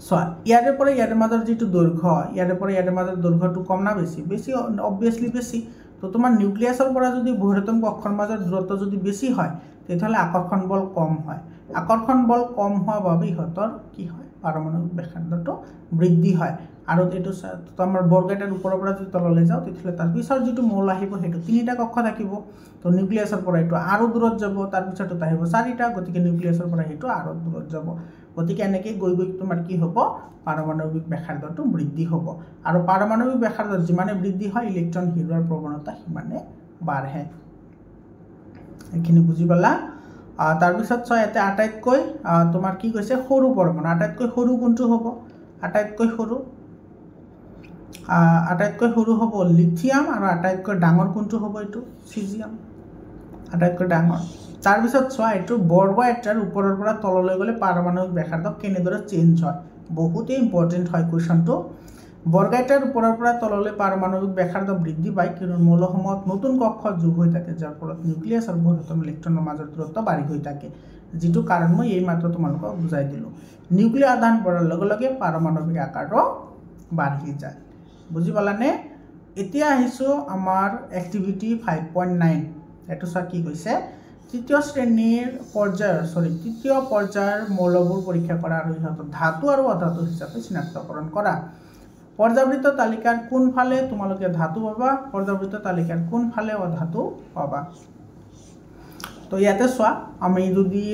সো ইয়াৰে পৰা ইয়াৰে মাজৰ যেটো দৈৰ্ঘ্য ইয়াৰে পৰা ইয়াৰে মাজৰ দৈৰ্ঘ্যটো কম না বেছি অবভিয়াসলি বেছি তো তোমাৰ নিউক্লিয়াছৰ পৰা যদি বৃহত্তম কক্ষৰ মাজৰ দূৰত্ব যদি বেছি হয় তেতিয়াহলে আকৰ্ষণ বল কম হয় আকৰ্ষণ বল কম হোৱা বাবে ইহতৰ কি হয় পাৰমাণৱিক ব্যাসাৰ্ধটো বৃদ্ধি হয় আৰু এটো তোমাৰ বৰ্গ এটাৰ ওপৰৰ পৰা যদি তললৈ যাও তেতিয়াহলে তাৰ পিছৰ যেটো মৌল আহিব হেতু তিনিটা কক্ষ থাকিব তো নিউক্লিয়াছৰ পৰা এটো আৰু দূৰত যাব তাৰ পিছৰটো আহিব চাৰিটা গতিকে নিউক্লিয়াছৰ পৰা হেতু আৰু দূৰত যাব গতিকে এনেকৈ গৈ গৈ তোমাৰ কি হ'ব পাৰমাণৱিক ব্যাসাৰ্ধটো বৃদ্ধি হ'ব আৰু পাৰমাণৱিক ব্যাসাৰ্ধ যিমানে বৃদ্ধি হয় ইলেক্ট্ৰন হেৰুৱাৰ প্ৰৱণতা সিমানে বাঢ়ে এইখিনি বুজি পালা তাৰপিছত ছয় ইয়াতে আটাইতকৈ তোমাৰ কি কৈছে সৰু পৰমাণু আটাইতকৈ সৰু কোনটো হ'ব আটাইতকৈ সৰু হ'ব লিথিয়াম আৰু আটাইতকৈ ডাঙৰ কোনটো হ'ব এইটো চিজিয়াম আটাইতকৈ ডাঙৰ তাৰপিছত চোৱা এইটো বৰ্গ এটাৰ ওপৰৰ পৰা তললৈ গ'লে পাৰমাণৱিক ব্যাসাৰ্ধ কেনেদৰে চেঞ্জ হয় বহুতেই ইম্পৰ্টেণ্ট হয় কুৱেশ্যনটো বৰ্গ এটাৰ ওপৰৰ পৰা তললৈ পাৰমাণৱিক ব্যাসাৰ্ধ বৃদ্ধি পায় কিন্তু মৌলসমূহত নতুন কক্ষ যোগ হৈ থাকে যাৰ ফলত নিউক্লিয়াছ আৰু বৃহত্তম ইলেক্ট্ৰনৰ মাজৰ দূৰত্ব বাঢ়ি গৈ থাকে যিটো কাৰণ মই এইমাত্ৰ তোমালোকক বুজাই দিলোঁ নিউক্লিয়াৰ আদান বঢ়াৰ লগে লগে পাৰমাণৱিক আকাৰো বাঢ়ি যায় বুজি পালানে এতিয়া আহিছোঁ আমাৰ এক্টিভিটি 5.9 এইটো চোৱা কি কৈছে তৃতীয় পৰ্যায়ৰ মৌলবোৰ পৰীক্ষা কৰা আৰু ইহঁতৰ ধাতু আৰু অধাতু হিচাপে চিনাক্তকৰণ কৰা পৰ্যাবৃত্ত তালিকাৰ কোনফালে তোমালোকে ধাতু পাবা পৰ্যাবৃত্ত তালিকাৰ কোনফালে অধাতু পাবা তো ইয়াতে চোৱা আমি যদি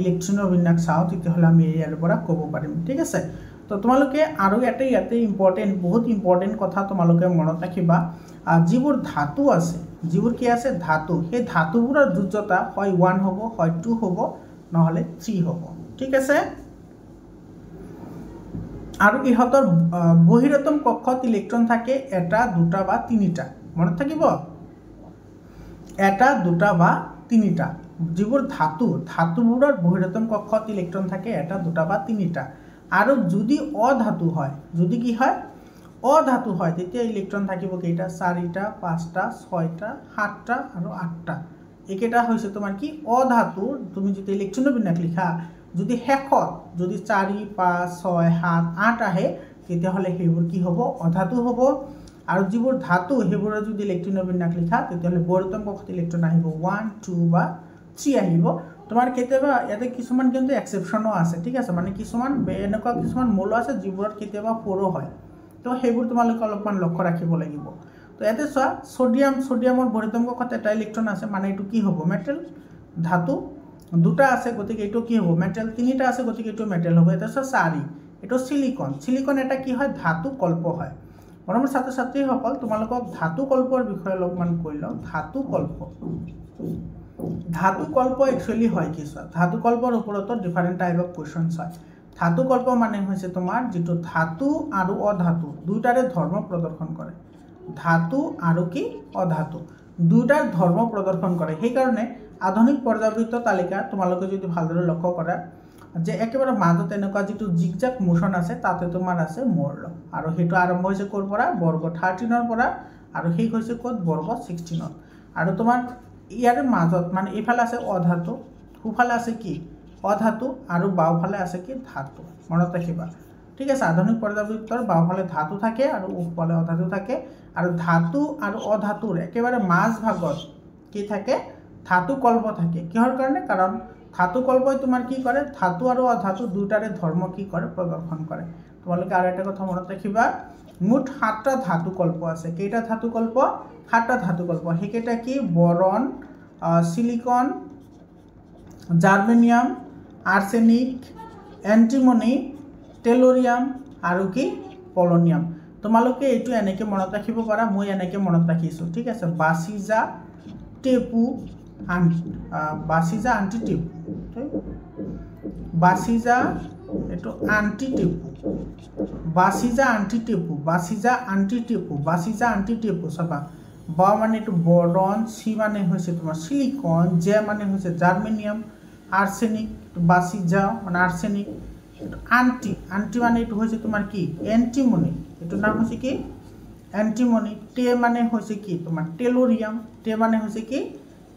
ইলেক্ট্ৰনৰ বিন্যাস চাওঁ তেতিয়াহ'লে আমি ইয়াৰ পৰা ক'ব পাৰিম ঠিক আছে তো তোমালোকে আৰু ইয়াতে ইম্পৰ্টেণ্ট বহুত ইম্পৰ্টেণ্ট কথা তোমালোকে মনত ৰাখিবা যিবোৰ ধাতু আছে যিবোৰ কি আছে ধাতু সেই ধাতুবোৰৰ যোজ্যতা হয় 1 হ'ব হয় 2 হ'ব নহ'লে 3 হ'ব ঠিক আছে আৰু ইহঁতৰ বহিৰতম কক্ষত ইলেক্ট্ৰন থাকে এটা দুটা বা তিনিটা মনত থাকিব এটা দুটা বা তিনিটা যিবোৰ ধাতুবোৰৰ বহিৰতম কক্ষত ইলেক্ট্ৰন থাকে এটা দুটা বা তিনিটা আৰু যদি অধাতু হয় যদি কি হয় অধাতু হয় তেতিয়া ইলেক্ট্ৰন থাকিব কেইটা 4টা 5টা 6টা 7টা আৰু 8টা এইকেইটা হৈছে তোমাৰ কি অধাতু তুমি যদি ইলেক্ট্ৰনৰ বিন্যাস লিখা যদি শেষত যদি 4 5 6 7 8 আহে তেতিয়াহ'লে সেইবোৰ কি হ'ব অধাতু হ'ব আৰু যিবোৰ ধাতু সেইবোৰৰ যদি ইলেক্ট্ৰনৰ বিন্যাস লিখা তেতিয়াহ'লে বহিৰতম কক্ষত ইলেক্ট্ৰন আহিব 1 2 বা 3 আহিব তোমাৰ কেতিয়াবা ইয়াতে কিছুমান কিন্তু এক্সেপশ্যনো আছে ঠিক আছে মানে কিছুমান এনেকুৱা কিছুমান মৌল আছে যিবোৰত কেতিয়াবা 4 হয় তো সেইবোৰ তোমালোকে অলপমান লক্ষ্য ৰাখিব লাগিব তো ইয়াতে চোৱা সোডিয়ামৰ বহিৰতম কক্ষত এটা ইলেক্ট্ৰন আছে মানে এইটো কি হ'ব মেটেল ধাতু দুটা আছে গতিকে এইটো কি হ'ব মেটেল তিনিটা আছে গতিকে এইটো মেটেল হ'ব এটা চোৱা 4 এইটো সিলিকন এটা কি হয় ধাতু কল্প হয় মৰমৰ ছাত্ৰ ছাত্ৰীসকল তোমালোকক ধাতু কল্পৰ বিষয়ে অলপমান কৈ লওঁ ধাতু কল্প একচুৱেলি হয় কি চোৱা ধাতু কল্পৰ ওপৰতো ডিফাৰেণ্ট টাইপ অফ কুৱেশ্যনছ হয় ধাতু কল্প মানে হৈছে তোমাৰ যিটো ধাতু আৰু অধাতু দুটাৰে ধৰ্ম প্ৰদৰ্শন কৰে ধাতু আৰু কি অধাতু দুটাৰ ধৰ্ম প্ৰদৰ্শন কৰে সেইকাৰণে আধুনিক পৰ্যাবৃত্ত তালিকা তোমালোকে যদি ভালদৰে লক্ষ্য কৰা যে একেবাৰে মাজত এনেকুৱা যিটো জিগজাগ মোশন আছে তাতে তোমাৰ আছে মৌল আৰু সেইটো আৰম্ভ হৈছে ক'ৰ পৰা বৰ্গ 13ৰ পৰা আৰু শেষ হৈছে ক'ত বৰ্গ 16ত আৰু তোমাৰ ইয়াৰ মাজত মানে এইফালে আছে অধাতু সোঁফালে আছে কি অধাতু আৰু বাওঁফালে আছে কি ধাতু মনত ৰাখিবা ঠিক আছে আধুনিক পৰ্যাবৃত্তৰ বাওঁফালে ধাতু থাকে আৰু সোঁফালে অধাতু থাকে আৰু ধাতু আৰু অধাতুৰ একেবাৰে মাজ ভাগত কি থাকে ধাতু কল্প থাকে কিহৰ কাৰণে কাৰণ ধাতু কল্পই তোমাৰ কি কৰে ধাতু আৰু অধাতু দুটাৰে ধৰ্ম কি কৰে প্ৰদৰ্শন কৰে তোমালোকে আৰু এটা কথা মনত ৰাখিবা মুঠ 7টা ধাতু কল্প আছে কেইটা ধাতু কল্প 7টা ধাতু কল্প সেইকেইটা কি boron silicon germanium arsenic antimony tellurium আৰু কি পলনিয়াম তোমালোকে এইটো এনেকৈ মনত ৰাখিব পাৰা মই এনেকৈ মনত ৰাখিছোঁ ঠিক আছে বাসিজা টেপু বাসিজা আন্টিটেপু বাসিজা এইটো আন্টিটেপু চাবা বা মানে এইটো বৰণ সি মানে হৈছে তোমাৰ সিলিকন জে মানে হৈছে জাৰ্মেনিয়াম আৰ্ছেনিক বাসিজা মানে আৰ্ছেনিক আন্টি মানে এইটো হৈছে তোমাৰ কি এন্টিমনি এইটোৰ নাম হৈছে কি এন্টিমনি টে মানে হৈছে কি তোমাৰ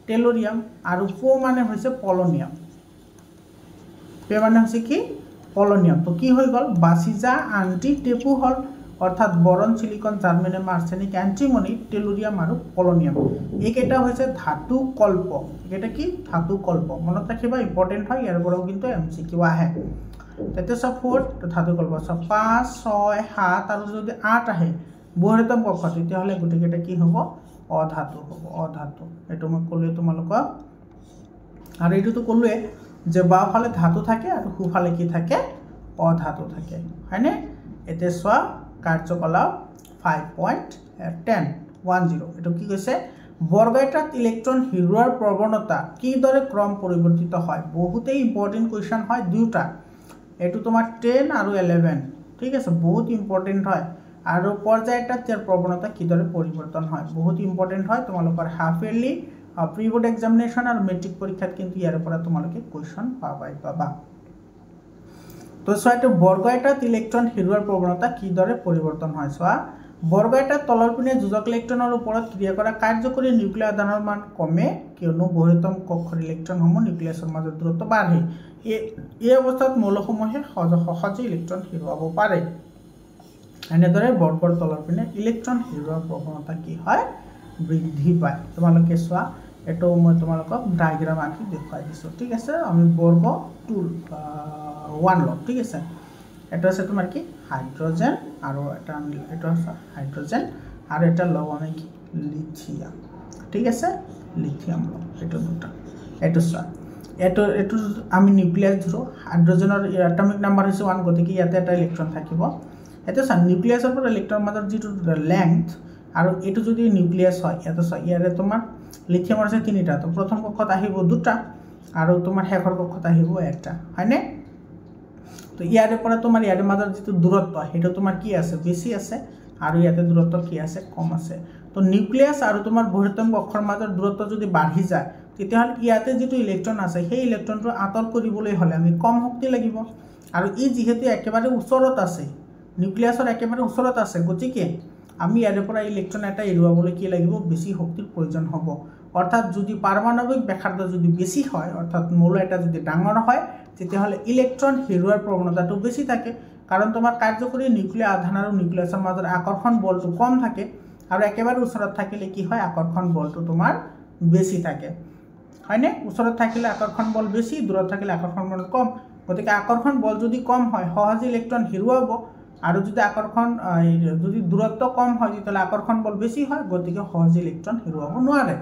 টেলুৰিয়াম আৰু পো মানে হৈছে পলনিয়াম তো কি হৈ গ'ল বাসিজা আন্টিটেপু হ'ল অৰ্থাৎ boron silicon germanium arsenic antimony tellurium আৰু পলনিয়াম এইকেইটা হৈছে ধাতু কল্প এইকেইটা কি ধাতু কল্প মনত ৰাখিবা ইম্পৰ্টেণ্ট হয় ইয়াৰ পৰাও কিন্তু MCQ আহে তেতিয়া চব 4 ধাতু কল্প চব 5 6 7 আৰু যদি 8 আহে বহিৰতম কক্ষ তেতিয়াহ'লে গোটেইকেইটা কি হ'ব অধাতু হ'ব এইটো মই ক'লোৱে তোমালোকক আৰু এইটোতো ক'লোৱে যে বাওঁফালে ধাতু থাকে আৰু সোঁফালে কি থাকে অধাতু থাকে হয়নে এতিয়া চোৱা কাৰ্যকলাপ 5.10 এটো কি কৈছে বৰ্গ এটাত ইলেক্ট্ৰন হেৰুৱাৰ প্ৰৱণতা কিদৰে ক্ৰম পৰিৱৰ্তিত হয় বহুতেই ইম্পৰ্টেন্ট কোৱেশ্চন হয় দুটা এটো তোমাৰ 10 আৰু 11 ঠিক আছে বহুত ইম্পৰ্টেন্ট হয় আৰু পৰ্যায় এটাত ইয়াৰ প্ৰৱণতা কিদৰে পৰিৱৰ্তন হয় বহুত ইম্পৰ্টেন্ট হয় তোমালোকৰ half yearly pre board examination আৰু মেট্ৰিক পৰীক্ষাত কিন্তু ইয়াৰ পৰা তোমালোকে কোৱেশ্চন পাবা তো চোৱা এটো বৰ্গ এটাত ইলেক্ট্ৰন হেৰুৱাৰ প্ৰৱণতা কিদৰে পৰিৱৰ্তন হয় চোৱা বৰ্গ এটাত তলৰ পিনে যোজক ইলেক্ট্ৰনৰ ওপৰত ক্ৰিয়া কৰা কাৰ্যকৰী নিউক্লিয়াৰ আধানৰ মান কমে কিয়নো বহিৰতম কক্ষৰ ইলেক্ট্ৰনসমূহ নিউক্লিয়াছৰ মাজত দূৰত্ব বাঢ়ে এই অৱস্থাত মৌলসমূহে সহজে ইলেক্ট্ৰন হেৰুৱাব পাৰে এনেদৰে বৰ্গৰ তলৰ পিনে ইলেক্ট্ৰন হেৰুৱাৰ প্ৰৱণতা কি হয় বৃদ্ধি পায় তোমালোকে চোৱা এটো মই তোমালোকক ডায়াগ্ৰাম আঁকি দেখুৱাই দিছো ঠিক আছে আমি বৰ্গ 1 লম ঠিক আছে এটা আছে তোমাৰ কি হাইড্ৰোজেন আৰু এটা এটা আছে হাইড্ৰোজেন আৰু এটা লম আমি কি লিথিয়াম ঠিক আছে লিথিয়াম লম এটা দুটা এটা চোৱা এটো আমি নিউক্লিয়াস ধৰো হাইড্ৰোজেনৰ এটমিক নাম্বাৰ হৈছে 1 গতিকে ইয়াতে এটা ইলেক্ট্ৰন থাকিব এটা চা নিউক্লিয়াছৰ পৰা ইলেক্ট্ৰন মাজৰ যেটো লেংথ আৰু এটো যদি নিউক্লিয়াস হয় এটা চা ইয়াৰে তোমাৰ লিথিয়ামৰ আছে 3টা তো প্ৰথম কক্ষত আহিব দুটা আৰু তোমাৰ শেষৰ কক্ষত আহিব একটা হয়নে তো ইয়াৰে পৰা তোমাৰ ইয়াৰে মাজৰ যেটো দূৰত্ব হেটো তোমাৰ কি আছে বেছি আছে আৰু ইয়াতে দূৰত্ব কি আছে কম আছে তো নিউক্লিয়াস আৰু তোমাৰ বহিৰতম কক্ষৰ মাজৰ দূৰত্ব যদি বাঢ়ি যায় তেতিয়াহলে ইয়াতে যেটো ইলেক্ট্ৰন আছে সেই ইলেক্ট্ৰনটো আঁতৰ কৰিবলৈ হলে আমি কম শক্তি লাগিব আৰু ই যেহেতু একেবাৰে ওচৰত আছে নিউক্লিয়াছৰ একেবাৰে ওচৰত আছে গতিকে আমি ইয়াৰে পৰা ইলেক্ট্ৰন এটা এৰুৱাবলৈ কি লাগিব বেছি শক্তিৰ প্ৰয়োজন হ'ব অৰ্থাৎ যদি পাৰমাণবিক ব্যাসাৰ্ধ যদি বেছি হয় অৰ্থাৎ মৌল এটা যদি ডাঙৰ হয় তেতিয়াহলে ইলেক্ট্ৰন হেৰুৱাৰ প্ৰৱণতাটো বেছি থাকে কাৰণ তোমাৰ কাৰ্যকৰী নিউক্লিয়াৰ আধান আৰু নিউক্লিয়াছৰ মাজৰ আকৰ্ষণ বলটো কম থাকে আৰু একেবাৰে ওচৰত থাকিলে কি হয় আকৰ্ষণ বলটো তোমাৰ বেছি থাকে হয়নে ওচৰত থাকিলে আকৰ্ষণ বল বেছি দূৰত থাকিলে আকৰ্ষণ বল কম গতিকে আকৰ্ষণ বল যদি কম হয় সহজে ইলেক্ট্ৰন হেৰুৱাব আৰু যদি আকৰ্ষণ যদি দূৰত্ব কম হয় তেতিয়াহলে আকৰ্ষণ বল বেছি হয় গতিকে সহজে ইলেক্ট্ৰন হেৰুৱাব নোৱাৰে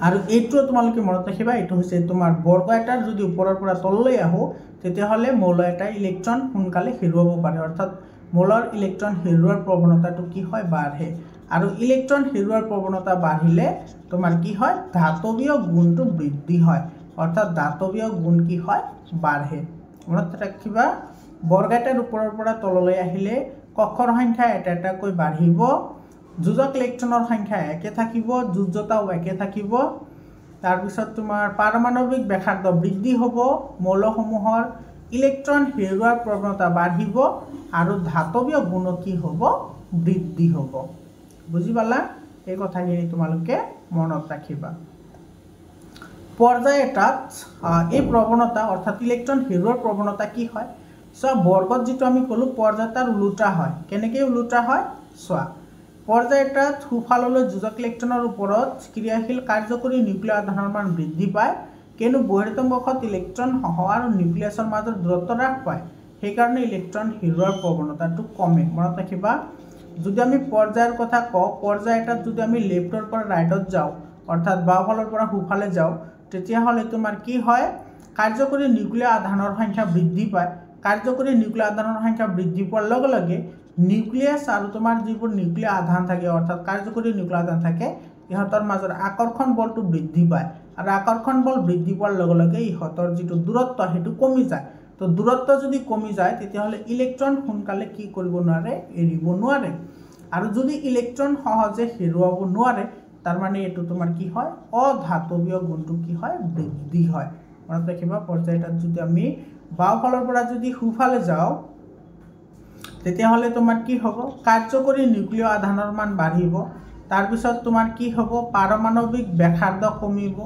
আৰু এইটো তোমালোকে মনত ৰাখিবা এইটো হৈছে তোমাৰ বৰ্গ এটাৰ যদি ওপৰৰ পৰা তললৈ আহো তেতিয়াহলে মৌল এটা ইলেক্ট্ৰন সোনকালে হেৰুৱাব পাৰে অৰ্থাৎ মৌলৰ ইলেক্ট্ৰন হেৰুৱাৰ প্ৰৱণতাটো কি হয় বাঢ়ে আৰু ইলেক্ট্ৰন হেৰুৱাৰ প্ৰৱণতা বাঢ়িলে তোমাৰ কি হয় ধাতৱীয় গুণটো বৃদ্ধি হয় অৰ্থাৎ ধাতৱীয় গুণ কি হয় বাঢ়ে মনত ৰাখিবা বৰ্গ এটাৰ ওপৰৰ পৰা তললৈ আহিলে কক্ষৰ সংখ্যা এটা এটাকৈ বাঢ়িব যোজক ইলেক্ট্ৰনৰ সংখ্যা একে থাকিব যোজ্যতাও একে থাকিব তাৰ পিছত তোমাৰ পাৰমাণবিক ব্যাসাৰ্ধ বৃদ্ধি হ'ব মৌলসমূহৰ ইলেক্ট্ৰন হেৰুৱাৰ প্ৰৱণতা বাঢ়িব আৰু ধাতৱীয় গুণ কি হ'ব বৃদ্ধি হ'ব বুজি পালা এই কথাখিনি তোমালোকে মনত ৰাখিবা পৰ্যায় এটাত এই প্ৰৱণতা অৰ্থাৎ ইলেক্ট্ৰন হেৰুৱাৰ প্ৰৱণতা কি হয় চোৱা বৰ্গত যেটো আমি কলো পৰ্যায় তাৰ উলুটা হয় কেনেকৈ উলুটা হয় চোৱা পৰ্যায় এটাত সোঁফাললৈ যোজক ইলেক্ট্ৰনৰ ওপৰত ক্ৰিয়াশীল কাৰ্যকৰী নিউক্লিয়াৰ আধানৰ মান বৃদ্ধি পায় কিন্তু বহিৰতম কক্ষত ইলেক্ট্ৰন সহ আৰু নিউক্লিয়াছৰ মাজৰ দূৰত্ব হ্ৰাস পায় সেইকাৰণে ইলেক্ট্ৰন হেৰুৱাৰ প্ৰৱণতাটো কমে মনত ৰাখিবা যদি আমি পৰ্যায়ৰ কথা কওঁ পৰ্যায় এটাত যদি আমি লেফটৰ পৰা ৰাইটত যাওঁ অৰ্থাৎ বাওঁফালৰ পৰা সোঁফালে যাওঁ তেতিয়াহলে তোমাৰ কি হয় কাৰ্যকৰী নিউক্লিয়াৰ আধানৰ সংখ্যা বৃদ্ধি পায় কাৰ্যকৰী নিউক্লিয়াৰ আধানৰ সংখ্যা বৃদ্ধি পোৱাৰ লগে লগে নিউক্লিয়াছ আৰু তোমাৰ যিবোৰ নিউক্লিয়াৰ আধান থাকে অৰ্থাৎ কাৰ্যকৰী নিউক্লিয়াৰ আধান থাকে ইহঁতৰ মাজৰ আকৰ্ষণ বলটো বৃদ্ধি পায় আৰু আকৰ্ষণ বল বৃদ্ধি পোৱাৰ লগে লগে ইহঁতৰ যিটো দূৰত্ব হেতু কমি যায় তো দূৰত্ব যদি কমি যায় তেতিয়াহলে ইলেক্ট্ৰন সোনকালে কি কৰিব নোৱাৰে এৰিব নোৱাৰে আৰু যদি ইলেক্ট্ৰন সহজে হেৰুৱাব নোৱাৰে তাৰ মানে এটো তোমাৰ কি হয় অধাতৱীয় গুণটো কি হয় বৃদ্ধি হয় মনত ৰাখিবা পৰ্যায়টাত যদি আমি বাওঁফালৰ পৰা যদি সোঁফালে যাওঁ তেতিয়াহলে তোমাৰ কি হ'ব কাৰ্যকৰী নিউক্লিয়াৰ আধানৰ মান বাঢ়িব তাৰ পিছত তোমাৰ কি হ'ব পাৰমাণবিক ব্যাসাৰ্ধ কমিব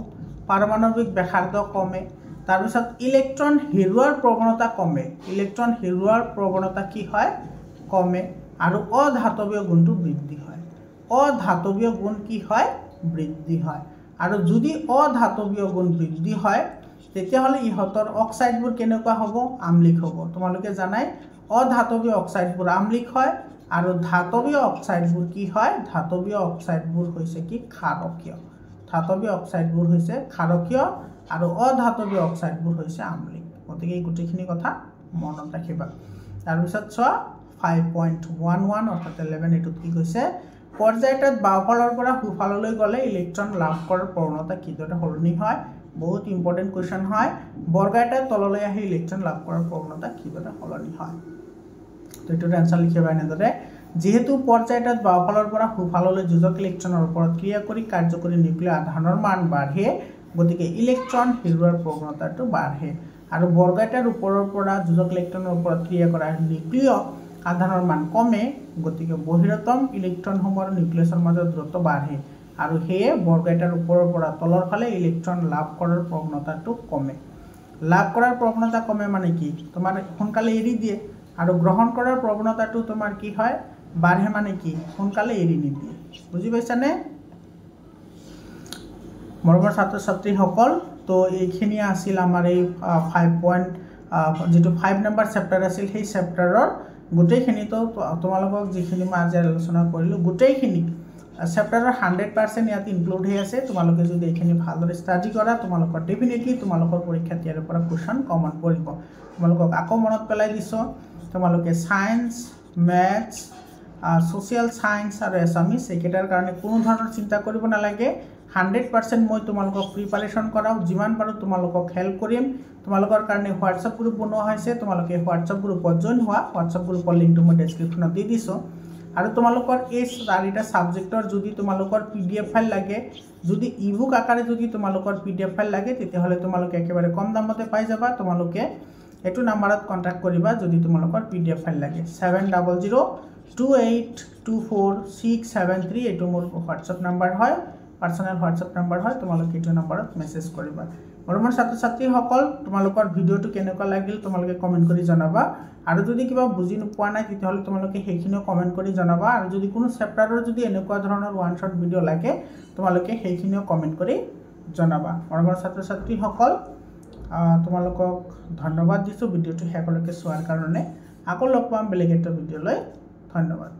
পাৰমাণবিক ব্যাসাৰ্ধ কমে তাৰ পিছত ইলেক্ট্ৰন হেৰুৱাৰ প্ৰৱণতা কমে ইলেক্ট্ৰন হেৰুৱাৰ প্ৰৱণতা কি হয় কমে আৰু অধাতৱীয় গুণটো বৃদ্ধি হয় অধাতৱীয় গুণ কি হয় বৃদ্ধি হয় আৰু যদি অধাতৱীয় গুণ বৃদ্ধি হয় তেতিয়াহলে ইহঁতৰ অক্সাইডবোৰ কেনেকুৱা হ'ব আম্লিক হ'ব তোমালোকে জানাই অধাতৱীয় অক্সাইডবোৰ আম্লিক হয় আৰু ধাতৱীয় অক্সাইডবোৰ কি হয় ধাতৱীয় অক্সাইডবোৰ হৈছে কি ক্ষাৰকীয় ধাতৱীয় অক্সাইডবোৰ হৈছে ক্ষাৰকীয় আৰু অধাতৱীয় অক্সাইডবোৰ হৈছে আম্লিক গতিকে এই গোটেইখিনি কথা মনত ৰাখিবা তাৰপিছত চোৱা 5.11 অৰ্থাৎ 11 এটোত কি কৈছে পৰ্যায়টোত বাওফালৰ পৰা সোঁফাললৈ গ'লে ইলেক্ট্ৰন লাভ কৰাৰ প্ৰৱণতা কিদৰে সলনি হয় বহুত ইম্পৰ্টেন্ট কোৱেশ্চন হয় বৰ্গাকাৰৰ তললৈ আহি ইলেক্ট্ৰন লাভ কৰাৰ প্ৰৱণতা কিদৰে সলনি হয় তো এটোৰ আনসাৰ লিখিবা এনেদৰে যেহেতু পৰ্যায়টোত বাওফালৰ পৰা সোঁফাললৈ যোজক ইলেক্ট্ৰনৰ ওপৰত ক্ৰিয়া কৰি কাৰ্যকৰী নিউক্লিয় আধানৰ মান বাঢ়ে গতিকে ইলেক্ট্ৰন হেৰুৱাৰ প্ৰৱণতাটো বাঢ়ে আৰু বৰ্গাকাৰৰ ওপৰৰ পৰা যোজক ইলেক্ট্ৰনৰ ওপৰত ক্ৰিয়া কৰা নিউক্লিয় আধানৰ মান কমে গতিকে বহিৰতম ইলেক্ট্ৰনসমূহৰ নিউক্লিয়াছৰ মাজত দূৰত্ব বাঢ়ে আৰু হেয়ে বৰ্গাকাৰৰ ওপৰৰ পৰা তলৰ ফালে ইলেক্ট্ৰন লাভ কৰাৰ প্ৰৱণতাটো কমে লাভ কৰাৰ প্ৰৱণতা কমে মানে কি তোমাৰ সোনকালে এৰি দিয়ে আৰু গ্ৰহণ কৰাৰ প্ৰৱণতাটো তোমাৰ কি হয় বাঢ়ে মানে কি সোনকালে এৰি নিদিয়ে বুজি পাইছানে মৰমৰ ছাত্ৰ ছাত্ৰীসকল তো এইখিনি আছিল আমাৰ এই 5 যেটো 5 নম্বৰ চেপ্টাৰ আছিল সেই চেপ্টাৰৰ গোটেইখিনি তো তোমালোকক যিখিনি মই আজি আলোচনা কৰিলো গোটেইখিনি চেপ্টাৰৰ 100% ইয়াত ইনক্লুড হৈ আছে তোমালোকে যদি এইখিনি ভালদৰে ষ্টাডি কৰা তোমালোকৰ ডেফিনেটলি তোমালোকৰ পৰীক্ষাত ইয়াৰ পৰা কোৱেশ্চন কমন পৰিব তোমালোকক আকৌ মনত পেলাই দিছো তোমালোকে সায়েন্স ম্যাথছ সোশ্যাল সায়েন্স আৰু এছামিছ একেটাৰ কাৰণে কোনো ধৰণৰ চিন্তা কৰিব নালাগে 100% মই তোমালোকক প্ৰিপাৰেচন কৰাও যিমান পাৰো তোমালোকক হেল্প কৰিম তোমালোকৰ কাৰণে হোৱাটসএপ গ্ৰুপ বনোৱা হৈছে তোমালোকে হোৱাটসএপ গ্ৰুপত জয়েন হোৱা হোৱাটসএপ গ্ৰুপৰ লিংকটো মই ডেসক্ৰিপচনত দি দিছো আৰু তোমালোকৰ এই চাৰিটা সাবজেক্টৰ যদি তোমালোকৰ পিডিএফ ফাইল লাগে যদি ইবুক আকাৰে যদি তোমালোকৰ পিডিএফ ফাইল লাগে তেতিয়াহলে তোমালোকে একেবাৰে কম দামতে পাই যাবা তোমালোকে এটো নম্বৰত কন্টাক্ট কৰিবা যদি তোমালোকৰ পিডিএফ ফাইল লাগে 7002824673 এটো মোৰ হোৱাটসএপ নম্বৰ হয় পাৰ্সোনাল হোৱাটসএপ নম্বৰ হয় তোমালোকে এটো নম্বৰত মেসেজ কৰিবা মৰমৰ ছাত্ৰ ছাত্ৰীসকল তোমালোকৰ ভিডিওটো কেনেকুৱা লাগিল তোমালোকে কমেন্ট কৰি জনাবা আৰু যদি কিবা বুজি নোপোৱা নাই তেতিয়াহলে তোমালোকে সেইখিনিও কমেন্ট কৰি জনাবা আৰু যদি কোনো চেপ্টাৰৰ যদি এনেকুৱা ধৰণৰ ওয়ান শট ভিডিও লাগে তোমালোকে সেইখিনিও কমেন্ট কৰি জনাবা মৰমৰ ছাত্ৰ ছাত্ৰীসকল তোমালোকক ধন্যবাদ দিছো ভিডিওটো শেষলৈকে চোৱাৰ কাৰণে আকৌ লগ পাম বেলেগ এটা ভিডিওলৈ ধন্যবাদ